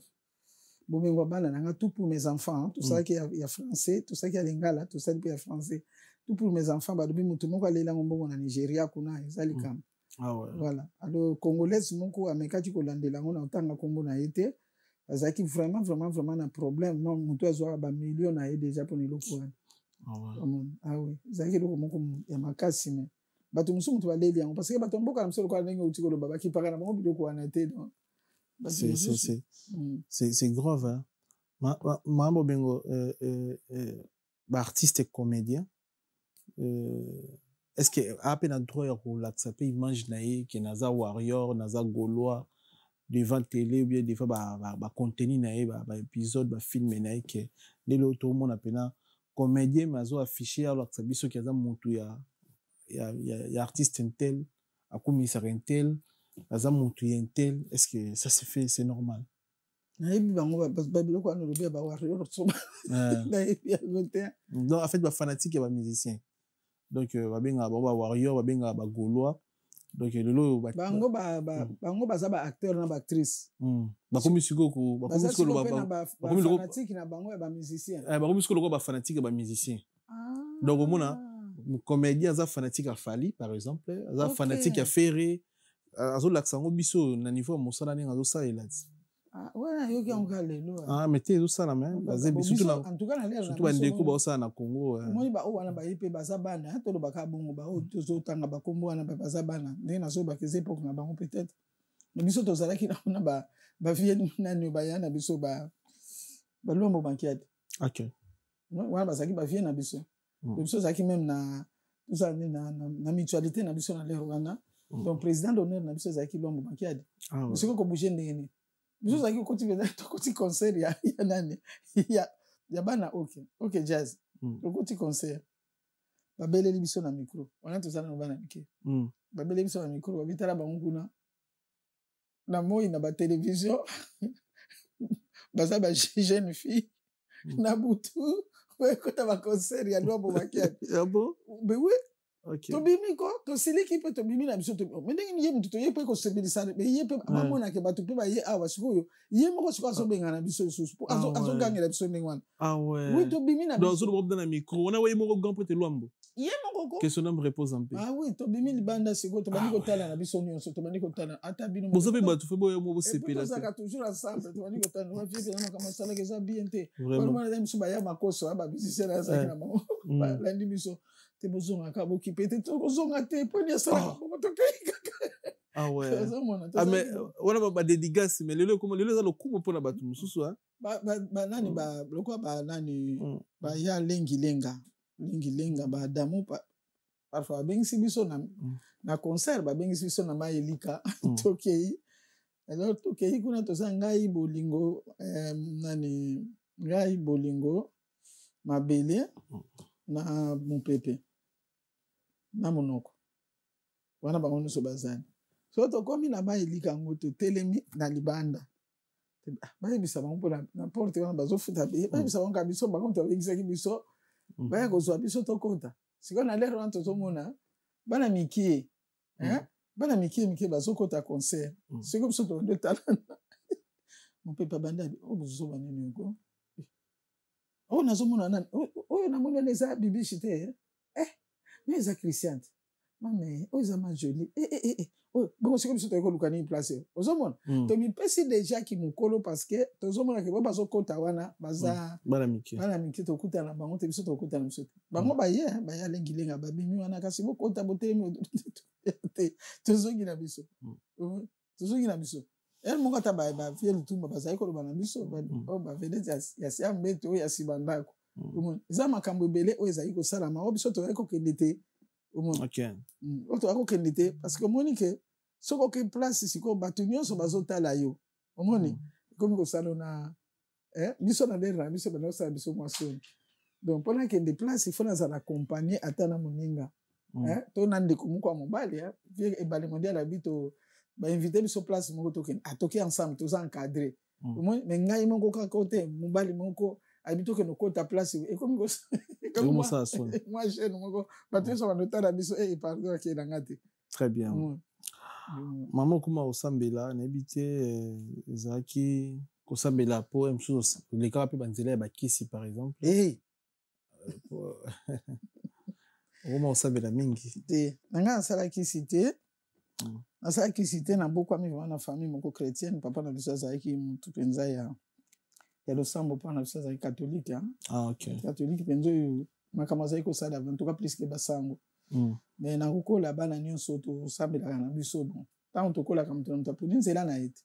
bomengo bana nanga tout pour mes enfants tout ça qui ya français tout ça qui ya lingala tout ça qui ya français tout pour mes enfants badobi mutu moko alela mbongo na Nigeria kuna ezali kama voilà alors congolaise moko amekaki kolandela ngo na otanga kombo na été azaki vraiment na problème non mutu azwa ba millions na déjà pour eloko wana oui zaki loko moko ya makasi mais bato musu mutu baleli yango parce que bato mboka na msolo kwa ndenge utikolo babaki paka na bango biloko wana te donc c'est grave hein mambo bengo ba artiste et comédien est-ce que après na droit ya relaxa pe image nae que naza warrior naza gaulois devant télé ou bien des fois ba contenu nae ba épisode ba film nae que lelo tout monde appena comédien mazo affiché alors que biso ki aza mutu ya artiste intel akumisa intel aza mutu intel est-ce que ça se fait c'est normal nayebi bango babiloko wana lobi ba warrior soba nayebi yangote non en fait ba fanatique ya ba musicien donc babenga ba warrior babenga ba gaulois donc lelo bango baza ba acteur na ba actrice bakomi siko ba fanatique na bango ya ba musicien bakomi siko ba fanatique ya ba musicien donc omona comédien aza fanatique ya Fali par exemple aza fanatique ya Ferré azo laksango biso na niveau mosala ninga azo salela ouais yoki onka lelo mais te ezo sala mais bazé biso na en tout cas na l'air surtout ba ndeko ba osala na Congo moi ba o wana ba yipe baza bana to lo baka bongo ba o tozo tanga ba kombo wana ba baza bana ndenge na so ba keze époque na bango peut-être mais biso tozalaki na ba vie nani ba yana biso ba lombo bankiade OK wana bazaki ba vie na biso biso zaki même na na mutualité na biso na l'air wana donc président d'honneur na biso zaki lombo bankiade biso ko bouger ndenge biso zaki koti concert ya nani ya bana OK jazz koti concert babeleli biso na micro wana tozana na bana mike babeleli biso na micro babitala bango kuna na moi na ba télévision baza ba jeune fille na butu kota ba concert ya lombo bankiade bon mais oui OK tobimi ko tosiliki pe tobimi na biso mais ndenge ye mutu to ye pe ko sebelisa mais ye pe amona ke bato pe ba ye awa sikoyo ye moko siko azobenga na biso susu azogangela biso ndenge wana ouais oui tobimi na biso donc zo na micro on a waye moko grand prêtre lwambo ye moko ko que son homme repose en paix oui tobimi libanda siko to bani ko tala na biso nyonso to bani ko tala ata bino bozo pe bato fe boye mo sepela ça ka toujours ensemble to bani ko tala wa fie na kama sala ke za bien te vraiment na biso ba ya makoso ba biso na za na bango la ndi biso te bozonga ka bokipe te tozonga te poni asala to kaka ouais mais wana ba dédicace mais lelo comme lelo za lokumo pona bato mususu ba nani ba lokwa ba nani ba ya lengi ba damu parfois bengisi biso na concert ba bengisi biso na maelika tokei alors tokei kuna toza ngai bolingo ngai bolingo mabele na mopepe na monoko wana bango nyonso bazani so tokomi na baelika yango totelemi na libanda bayebisa bango mpo na porte wana bazofuta be bayebisa bango ka biso bango tobengisaki biso baya kozwa biso tokota sikoyo na lere wana tozomona bana mikie bana mikie bazokota concert sikoyo biso tonde talana mopepe abanda o bozoba nini yoko oyo nazomona nani oyo namoni wana eza bibishi te mais eza christiane mais oyo eza ma jolie bongo sikoyo biso toyekoluka nini place ozomona tomipesi déjà ki mokolo parce que tozomona ke bo bazokota wana baza bana mike tokutana bango te biso tokutana biso te bango baya lengilenga babimi wana kasi bokota botelemi te tozongi na biso elle moko ata bafie lutumba bazali koloba na biso bavedete ya mbeto oyo ya nsima ndako eza makambo ebele oyo ezali kosalama oyo biso toyali kokende te oyo toyali kokende te parce que omoni ke soki oke place sikoyo bato nyonso bazotala yo omoni ekomi kosala na biso na lere na biso bana kosala biso mwasoni donc mpona akende place ifo nazala accompagne ata na moninga to na ndeko moko ya mobali ebale mondial abi to bainvite biso place moko tokende atoki ensemble toza encadré omoni me ngai moko kaka te mobali moko habito que nokota place et comme comment ça sonne moi jeune moko bato so banotala biso pardon akilanga te. Très bien. Maman kuma osambela na ebite ezaki kosambela po msusu les cas pe banzela ba kisi par exemple Comment osambela mingi te nanga asala kisi te asala kisi te na beaucoup ami na famille moko chrétienne papa na biso azalaki mutu penza ya losambo pa na biso azalaki catholique OK catholique penza oyo makambo azalaki kosala en tout cas plus que basango mais na kokola bana nyonso tosambelaka na biso bon ntango tokolaka moto na moto aponi nzela na ye te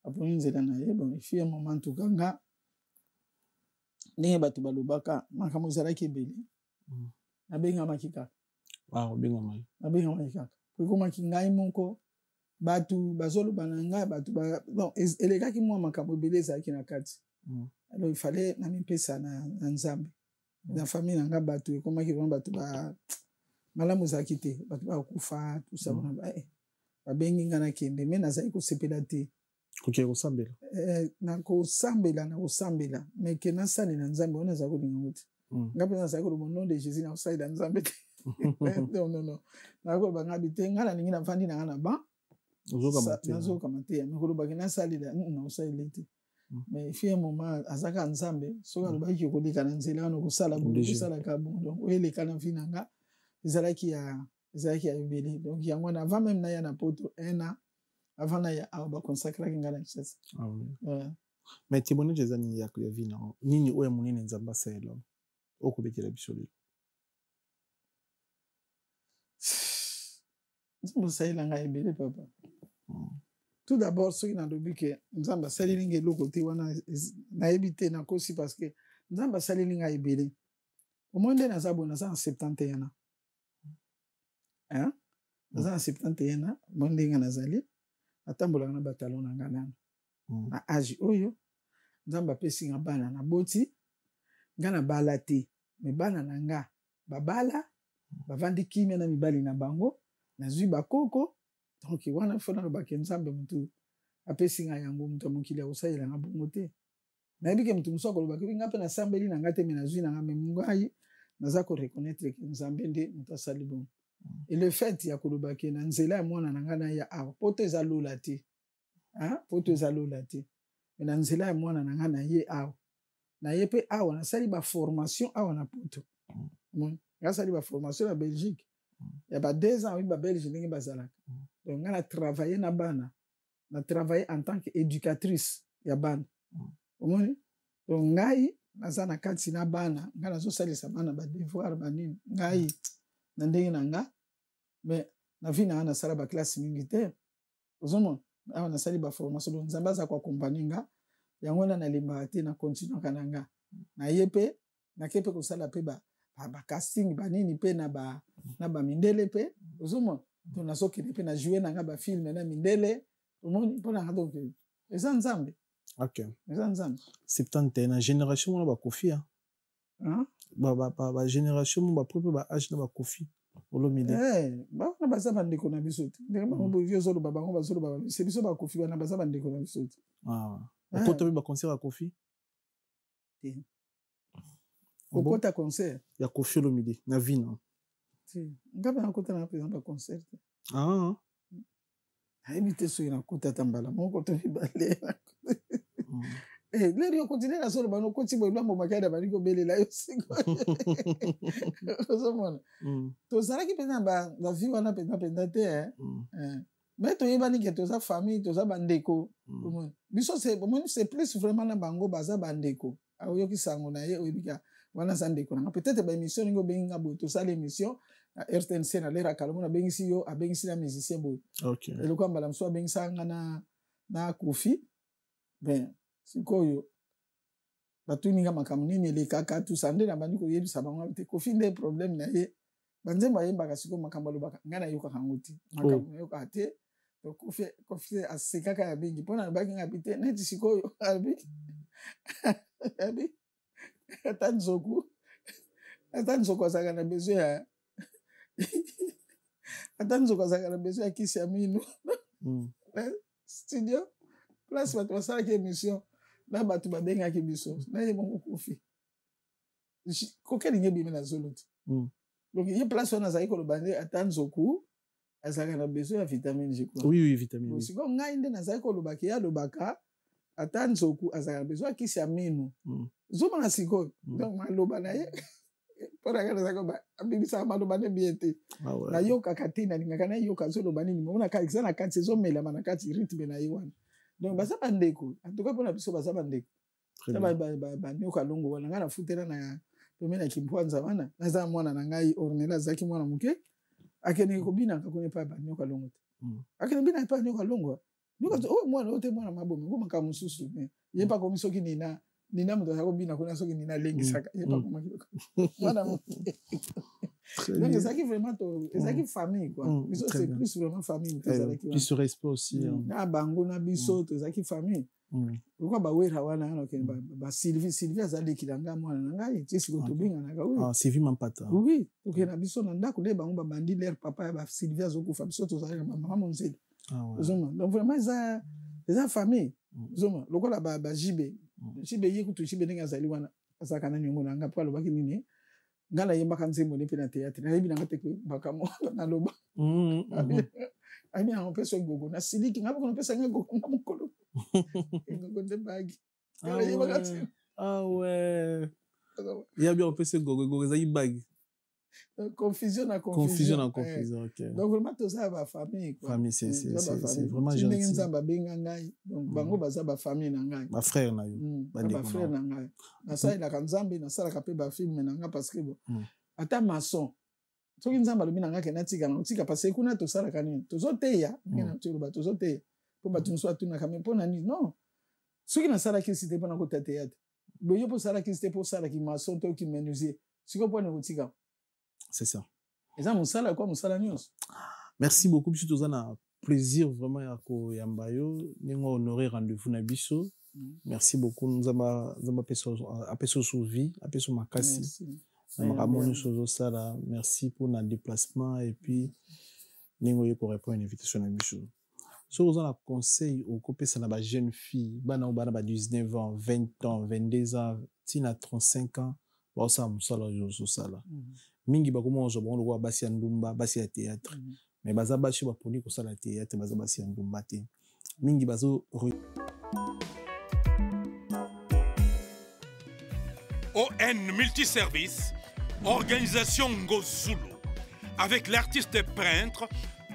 aponi nzela na ye bon efi un moment ntuka nga ndenge bato balobaka makambo ezalaki ebele nabengamaki kaka nabengamaki kaka po ekomaki ngai moko bato bazoloba na ngai bato bon elekaki mwa makambo ebele ezalaki na kati alors il fallait namipesa na nzambe na famille na nga bato ekomaki vraiment bato malamu ezalaki te bato bakufa tusabona babengi nga nakende me nazali kosepela te nakosambela me ke nasalela nzambe wana nazali kolinga ngo te nga mpe nazali koloba nom de jésus nakosalela nzambe te non nakoloba nga bite nga nalingi navandi na nga na ban nazokama te me kolobaki nasalela nakosalela te mais fi un moment azaka nzambe soki alobaki koleka na nzela wana kosala kosalaka bon donc oyeleka na vi na nga ezalaki ya ebele donc yango wana avant même naya na poto 1 an avant naya awa baconsacraki nga na Kinshasa mais témoignage eza nini ya vi na nini oyo monene nzambe asalela okobetela biso lelo nzambe asalela nga ebele papa tout d'abord soki nalobi ke nzambe asaleli nga eloko te wana nayebi te nakosi parce que nzambe asaleli nga ebele omoi nde naza boye naza na 71 ans naza na 71 ans moi ndenge nazali natambolaka na batalo na nga nano na age oyo nzambe apesi nga bana naboti nga na bala te me bana na nga babala bavandi kimia na mibali na bango nazwi bakoko donc wana fo nalobaki nzambe mutu apesi nga yango mutu ya mokili akosalela nga bongo te nayebi ke mutu mosu akolobaki nga mpe nasambeli na nga te me nazwi na nga me ngai naza koreconnaitre ke nzambe nde mutu asali bongo et le fait ya kolobaki na nzela ya mwana na nga na ya awa poto eza lola te poto eza lola te me na nzela ya mwana na nga na ye awa na ye mpe awa nasali baformation awa na poto nasali baformation na Belgique ya ba 2 ans oyi babelge ndenge bazalaka donc nga na travaille na bana na travaille en tant que éducatrice ya bana omoni donc ngai naza na kati na bana nga nazosalisa bana badevoir banini ngai na ndenge na nga mais na vi na nga nasala baklasse mingi te ozomona awa nasali baformation donc nzambe aza koakompagne nga yango wana nalembaka te na continuaka na nga na ye mpe nake mpe kosala mpe bacasting banini mpe na bamindele mpe ozomona donc nazokende mpe na joue na nga bafilme na mindele omoni mpo na nga donc eza nzambe eza nzambe 71 na génération wana bakofi bagénération mo bapre mpe baage na bakofi olomide bana baza bandeko na biso te ndenge bango bovi ozoloba bango bazoloba se biso bakofi wana baza bandeko na biso te okota mpe baconcert ya kofi okota concert ya kofi olomide na vina nga mpe nakota na présent baconcert te nayebi te soki nakota ata mbala moko to mibale lero yo continue nazoloba nokoti boye lwambo makada bali kobelela yo sikoyo ozomona tozalaki mpenza na bavie wana mpenza te me toyebani ke toza famille toza bandeko biso c'est plus vraiment na bango baza bandeko oyoki sango na ye oyebika wana aza ndeko nanga peut-être baémission ndenge obengi nga boye tosala émission na RTNC na lera kalomo nabengisi yo abengisi na musicien boye eloko mbala mosusu abengisaka nga na kofi ben sikoyo batuni nga makambo nini elekaka tusa nde na bandi koyebisa bango te kofi nde problème na ye banzembo ayembaka sikoyo makambo alobaka ngai nayokaka yango te makambo nayokaka te kofi asekaka ya mingi mpo na alobaki nga bi te neti sikoyo abi ata nzoku azalaka na besoin ya ata nzoku azalaka na besoin ya kisi ya mino studio place bato basalaki émission na bato babengaki biso na ye moko kufi koke lingi ebimi na zolo te donc ye place wana azalaki koloba nde ata nzoku azalaka na besoin ya vitamine je crois oui vitamine sikoyo ngai nde nazalaki kolobaki ye alobaka ata nzoku azalaka na besoin ya kisi ya minu zomona sikoyo donc maloba na ye mpo na ngai nazalaki abibisaka maloba nde bien te nayokaka te nalingaka nayoka azoloba nini monaka eza na kati ezomelama na kati rythme na ye wana donc baza bandeko antuka mpona biso baza bandeko banyoka longo wana ngai nafutela na pembeni ya kimpwanza wana naza mwana na ngai ornela azalaki mwana moke akendeki kobinaka kone epai banyoka longo te akende bina epai nyoka longo oyo mwana oyo te mwana mabomi ngo makambo mosusu ye mpa komi soki nina moto azali kobina kuna soki nina alengisaka ye mpa komaki mwana moke donc ezalaki vraiment ezalaki famille quoi biso c'est plus vraiment famille plus respect aussi na bango na biso tozalaki famille pourquoi bawera wana yana okende Sylvie azalekila nga mwana na ngai ti siko tobinganaka Sylvie Mampata oui okende na biso na ndako nde bango babandi leur papa ya Sylvie azokufa biso tozalaki na mama monzeli ozoma donc vraiment eza famille ozoma lokola bajibe ye kutu jibe ndenge azali wana azalaka na niongo na nga mpo alobaki nini nga nayembaka nzembo nde mpe na théâtre nayebi nanga te bakamo naloba abi nango mpeso gogo nasiliki nga boko napesa nga gogo na mokolo gogo nde bagi nayebaka te yabi opesa gogo ezalaki bagi confusion na confusion ok donc vraiment toza ba famille quoi famille c'est vraiment gentil ndenge nzamba benga ngai donc bango baza ba famille na ngai ba frère na yo ba frère na ngai nasalelaka nzambe nasalaka pe ba film na ngai parce que bon ata maçon soki nzambe alobi na ngai kena tika na tika parce que kuna tosalaka nini tozoteya ngena toloba tozoteya po bato mosusu atunaka me mpo na nini non soki nasalaki site mpona kota théâtre boyo mpo osalaki site mpo osalaki maçon to ki menuisier sikoyo mpona kotika c'est ça. Et ça, Moussala, quoi, Moussala News. Merci beaucoup, puisque tu as un plaisir vraiment à Yambayo. Nous honoré rendez-vous na biso. Merci beaucoup. Nous avons appelé sur vie, appelé sur Makassi. Merci pour notre déplacement et puis nous avons répondu à l'invitation na biso. Si vous avez un conseil au copé, ça n'a jeune fille, bana 19 ans, 20 ans, 22 ans, tina 35 ans, ba ça Moussala yo sala. Mingi bakoma ozobon lo basi ya ndumba basi ya théâtre mais baza basi ba poni ko sala théâtre baza basi ya ndumba te mingi bazo ON Multiservice, organisation Ngozulu, avec l'artiste peintre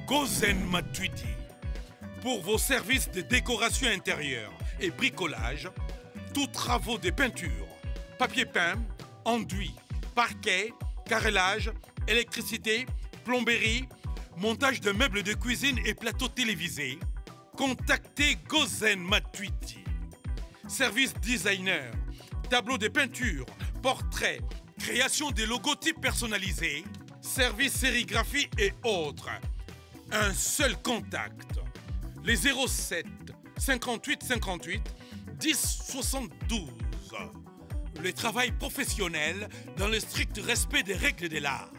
Gozen Matuidi. Pour vos services de décoration intérieure et bricolage, tous travaux de peinture, papier peint, enduit, parquet, carrelage, électricité, plomberie, montage de meubles de cuisine et plateaux télévisés, contactez Gozen Matuidi. Service designer, tableau de peinture, portrait, création de logotypes personnalisés, service sérigraphie et autres. Un seul contact. Les 07 58 58 10 72. Le travail professionnel dans le strict respect des règles de l'art,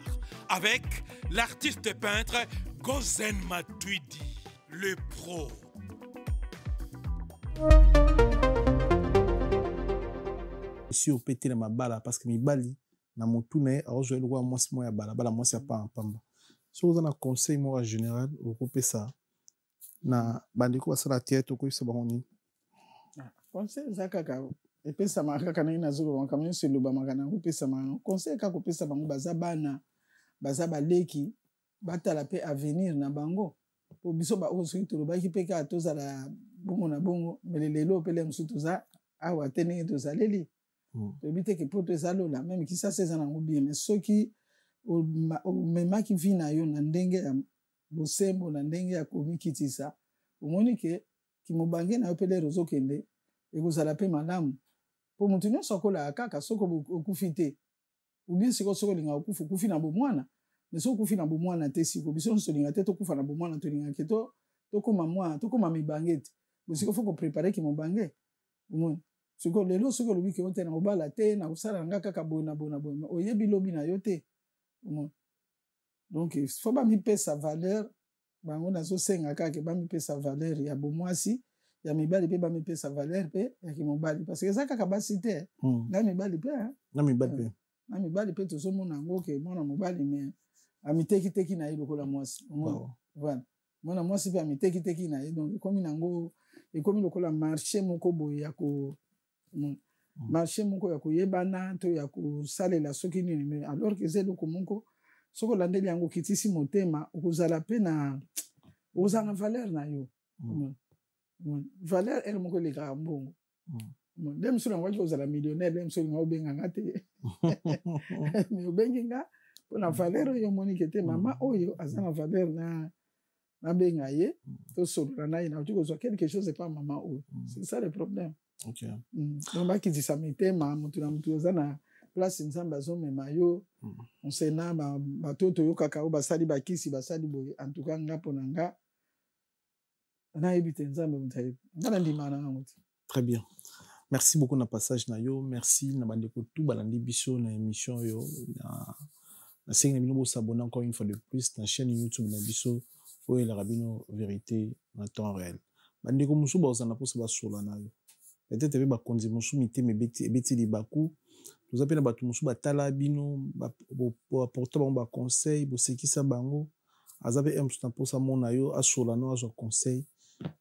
avec l'artiste peintre Gozen Matuidi, le pro. Si au pété na mabala parce que mi bali na motune a rejoindre roi moi ya bala moi c'est pas pamba. Si vous avez un conseil moi général au couper ça na bandiko basala théâtre ko ça boni. Conseil zakaka epesa makaka na ina zolo makamyo seluba makana kopesa mano conseil ka kopesa bango baza bana baza baleki batala pe avenir na bango po biso ba ozo tolobaki pe ka tozala bongo na bongo melelelo pe le msu toza awa tene tozaleli tobite ke poto ezalola même ki ça c'est nango bien mais soki o memaki vina yo na ndenge ya bosembo na ndenge ya komikitisa omoni ke kimobange na yo pe le rozo kende ekozala pe malamu po mutu nyonso akola kaka soko okufi te ubien siko soko linga okufi na bomwana mais soko okufi na bomwana te siko biso nyonso linga te tokufa na bomwana to linga ke to tokoma mwana tokoma mibange te bosiko foko préparer ki mobange umoni siko lelo soko lobi ke ote na obala te na kosala nga kaka bona oyebi lobi na yo te umoni donc faut ba mi pesa valeur bango nazo senga kaka ba mi pesa valeur ya bomwasi ya mibali mpe bamipesa valeur mpe ya kimobali parce que eza kaka basi te nga mibali mpe na mibali mpe na mibali mpe tozomona yango ke mwana mobali me amitekiteki na ye lokola mwasi voilà mwana mwasi mpe amitekiteki na ye donc ekomi nango ekomi lokola marché moko boye ya ko marché moko ya koyebana to ya kosalela soki nini me alors que eza eloko moko soki olandeli yango okitisi motema okozala mpe na okozala na valeur na yo valeur ere moko elekaka mbongo nde mosu nango aki kozala millionnaire nde mosu olinga obenganga te me obengi nga mpona valeur oyo omonike te mama oyo aza na valeur nabenga ye tosolola na ye nauti kozwa quelque chose epa mama oyo c'est ça le problème donc bakitisa mitema motu na motu oza na place nzambe azomema yo onsena bato toyokaka oyo basali bakisi basali boye en tout cas nga mpona nga nayebi te nzambe moto ayebi nga na ndimaka na yango te. Très bien, merci beaucoup na passage na yo, merci na bandeko tout balandi biso na émission yo na sengi na bino bosabona encore une fois de plus na chaîne YouTube na biso oyo elaka bino vérité na temps réel. Bandeko mosusu bazana mposa basola na yo peut-être mpe bakonzi mosusu mitema ebeti libaku toza mpe na bato mosusu batala bino baporta bango baconseil bosekisa bango aza mpe mosusu na mposa mona yo asola no azwa conseil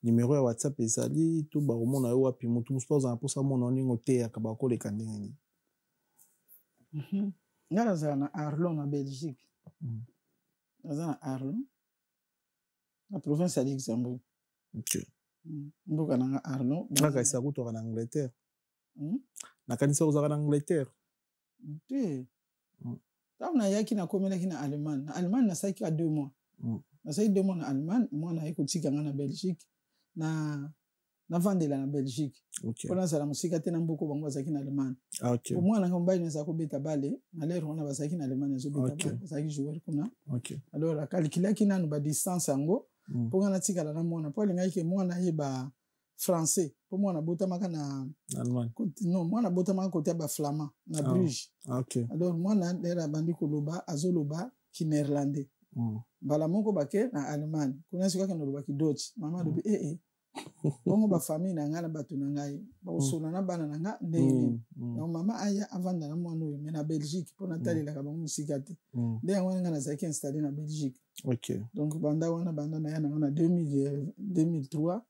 numéro ya WhatsApp ezali to bakomona yo wapi motu mosusu bazana mposa mona ndenge oteyaka bakoleka ndenge nini. Nga nazala na Arlon na Belgique naza na Arlon na province ya Luxembourg. Mboka nanga Arlon nakanisa kutoka na Angleterre nakanisa kozaka na Angleterre te ntango nayaki nakomelaki na Allemagne na Allemagne nasalaki ka 2 mois nasalaki 2 mois na Allemagne mwana aye kotika nga na Belgique navandela na Belgique mpo nazala mosika te na mboka bango bazalaki na Allemagne po mwana nanga mobali nazala kobeta bale na lere wana bazalaki na Allemagne azobeta bale bazalaki joueur kuna alors akalikilaki nanu badistance yango mpo nga natikala na mwana mpo alingaki ke mwana ayeba français mpo mwana abotamaka na non mwana abotamaka kote ya baflamand na Bruges alors mwana lere abandi koloba azoloba kinéerlandais mbala moko bake na Allemagne kuna sikaki nolobaki Dutch mama alobi bongo bafamille na ngai na bato na ngai bakosola na bana na nga ndenge nini donc mama aya avanda na mwana oyo me na Belgique mpo natalelaka bango mosika te nde yango wana ngai nazalaki installé na Belgique donc banda wana banda na ya nanga na 2003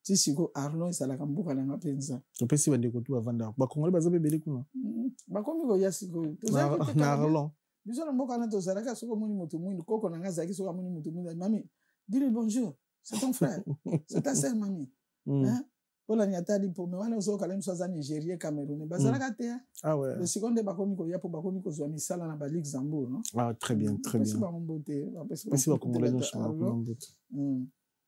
ti siko Arlon ezalaka mboka nanga mpenza topesi bandeko tu bavanda bakongoli baza mpe ebele kuna bakomi koya sikoyo na Arlon biso na mboka wana tozalaka soki omoni motu mwindu koko na ngai azalaki soki amoni motu mwindu mami dis-lui bonjour. C'est ton frère. C'est ta sœur, mamie. Pour atali po me wana ozokala miso aza Nigérien Camerounais bazalaka te. Ah ouais. Le seconde bakomi ko ya po bakomi ko zwa misala na ba Luxembourg, non? Ah très bien, très bien. Merci beaucoup Congolais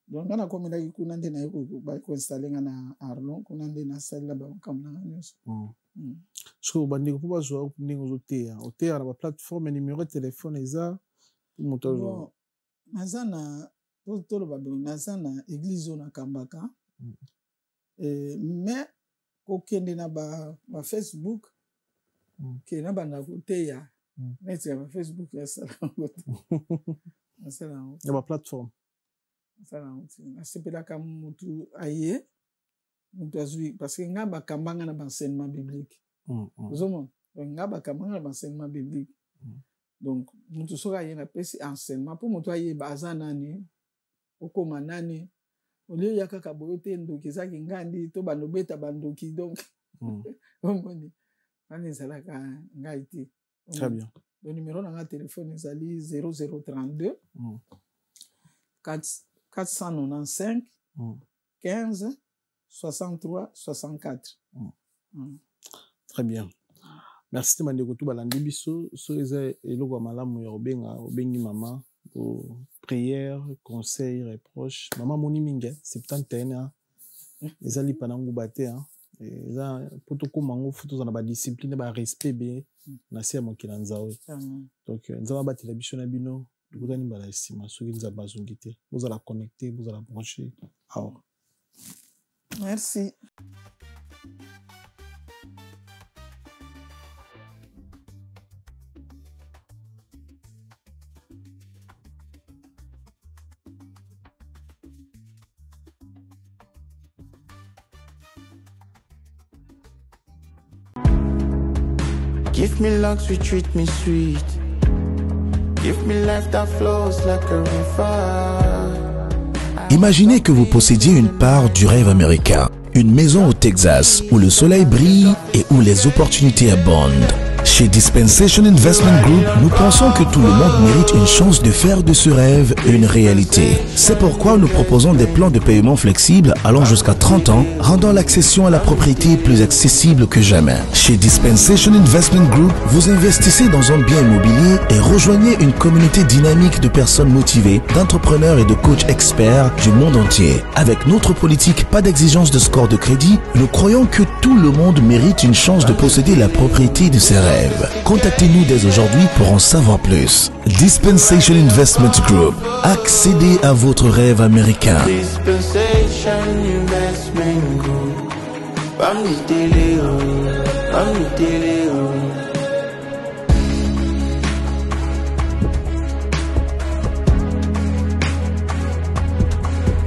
donc ana komi la kuna ndena yeko ba ko installer na Arlon kuna ndena sala ba kamna nyos. So bandiko po bazwa ndingo zotea. Otea na ba plateforme numéro de téléphone eza moto nazana toloba naza na église na Kambaka mais kokende na ba Facebook ke na banda koteya neti ya ba Facebook ya sala ngote ya ba plateforme sala ngote nasepelaka mutu aye mutu azwi parce que nga bakambanga na enseignement biblique ozomona nga bakambanga na enseignement biblique donc mutu soka aye na pesi enseignement po mutu aye baza nani okoma nani olio ya kaka boyo te ndoki ezaki ngandi to banobeta bandoki donc omoni wana ezalaka ngai te. Très bien. Le numéro na téléphone ezali 0032 495 15 63 64. Très bien. Merci te bandeko tu balandi biso so eza eloko malamu ya obengi mama pour prière, conseil, reproche. Maman moni mingi 71 ans. Ezali panangu bate hein. Eza poto ko mango futo za na ba discipline ba respect be na se mo kilanzawe. Donc nzaba batela biso na bino bozani bala estima soki nzaba zongite. Vous allez connecter, vous allez brancher. Merci. Give me luck, we treat me sweet. Give me life that flows like a river. Imaginez que vous possédiez une part du rêve américain. Une maison au Texas où le soleil brille et où les opportunités abondent. Chez Dispensation Investment Group, nous pensons que tout le monde mérite une chance de faire de ce rêve une réalité. C'est pourquoi nous proposons des plans de paiement flexibles allant jusqu'à 30 ans, rendant l'accession à la propriété plus accessible que jamais. Chez Dispensation Investment Group, vous investissez dans un bien immobilier et rejoignez une communauté dynamique de personnes motivées, d'entrepreneurs et de coachs experts du monde entier. Avec notre politique pas d'exigence de score de crédit, nous croyons que tout le monde mérite une chance de posséder la propriété de ses rêves. Contactez-nous dès aujourd'hui pour en savoir plus. Dispensation Investment Group. Accédez à votre rêve américain. Dispensation Investment Group.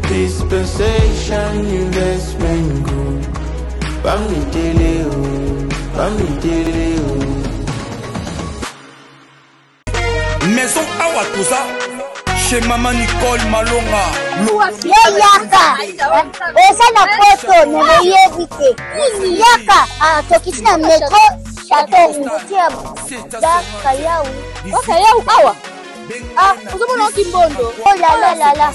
Dispensation Investment Group. Maison Awatosa chez Maman Nicole Malonga. Yaka eza na poto nemoyebite yaka tokiti na metro chateautia daka yau awa uzomona kimbondo olalala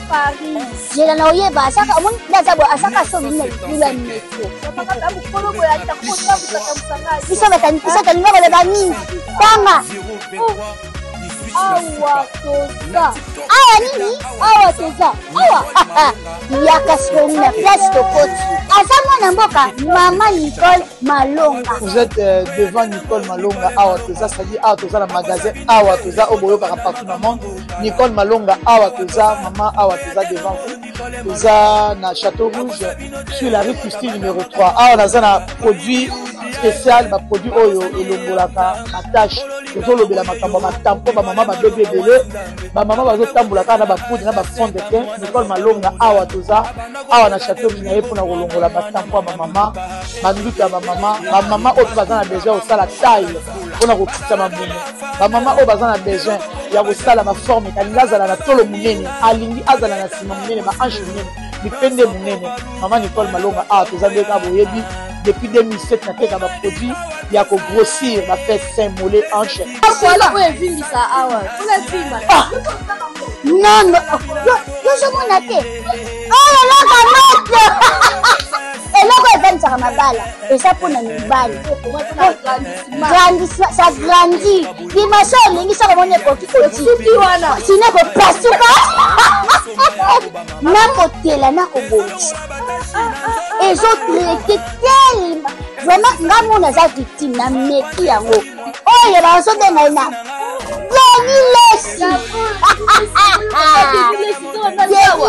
Paris jela na oyeba asaka omoni ndazabo asaka so bina lula metro bisa talinga baleba mingi tanga awa toza awa nini awa toza awa yaka sikoni na place tokoti aza mwana mboka Maman Nicole Malonga. Vous êtes devant Nicole Malonga awa toza, c'est-à-dire awa toza la magasin awa toza au boyo partout dans le monde. Nicole Malonga awa toza, maman awa toza devant vous. Toza na Château Rouge sur la rue Custine numéro 3. Awa naza na produit spécial, ba produit oyo elongolaka attache. Tozolobela makambo matampo ba mama ba bébé belé, ba mama bazo tambolaka na ba poudre na ba fond de teint. Nicole Malonga awa toza, awa na Château Rouge na yepo na kolongola matampo ba mama, banduki ya ba mama oyo baza na besoin osala taille pona kokita mabumu. Ba mama oyo baza na besoin ya kosala ba forme kalingi azala na tolo munene, alingi azala na sima munene, ba hanche munene, bipende munene. Maman Nicole Malonga awa toza ndeka boyebi depuis 2007 na teka ba produit ya ko grossir ba fait sein mollet hanche. Voilà oyo evimbisa awa. Non, yo somona te. Oh la kamate. Eloko evanisaka mabala eza mpona mibali ça grandit dimension olingi soko moni ekoki koti wana sine kopasuka nakotela nakobongisa ezotraite telema vraiment nga mona aza victime na meki yango oyo bazobenga na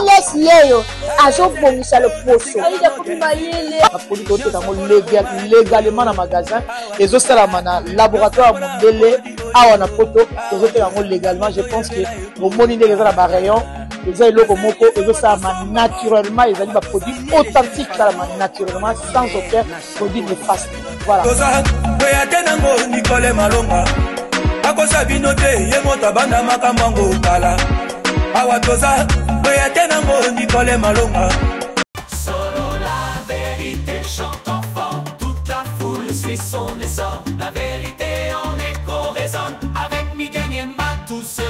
Lesi yeyo azobongisa loposo produit toteka ngo légalement na magasin ezosalama na laboratoire mondele awa na poto tozoteka ngo légalement. Je pense que bomoni ndenge eza na barayon eza eloko moko ezosalama naturellement, ezali baproduit authentique esalama naturellement sans aucun produit néfaste. Voilà. Boyatenango Nicole Malonga akosa bino te ye moto abanda makambo yango kala awa toza boyatenango Nicole Malonga. Solo la vérité chante enfant, toute la foule suit son essor. La vérité en écho résonne avec Miguel Niemba, tout se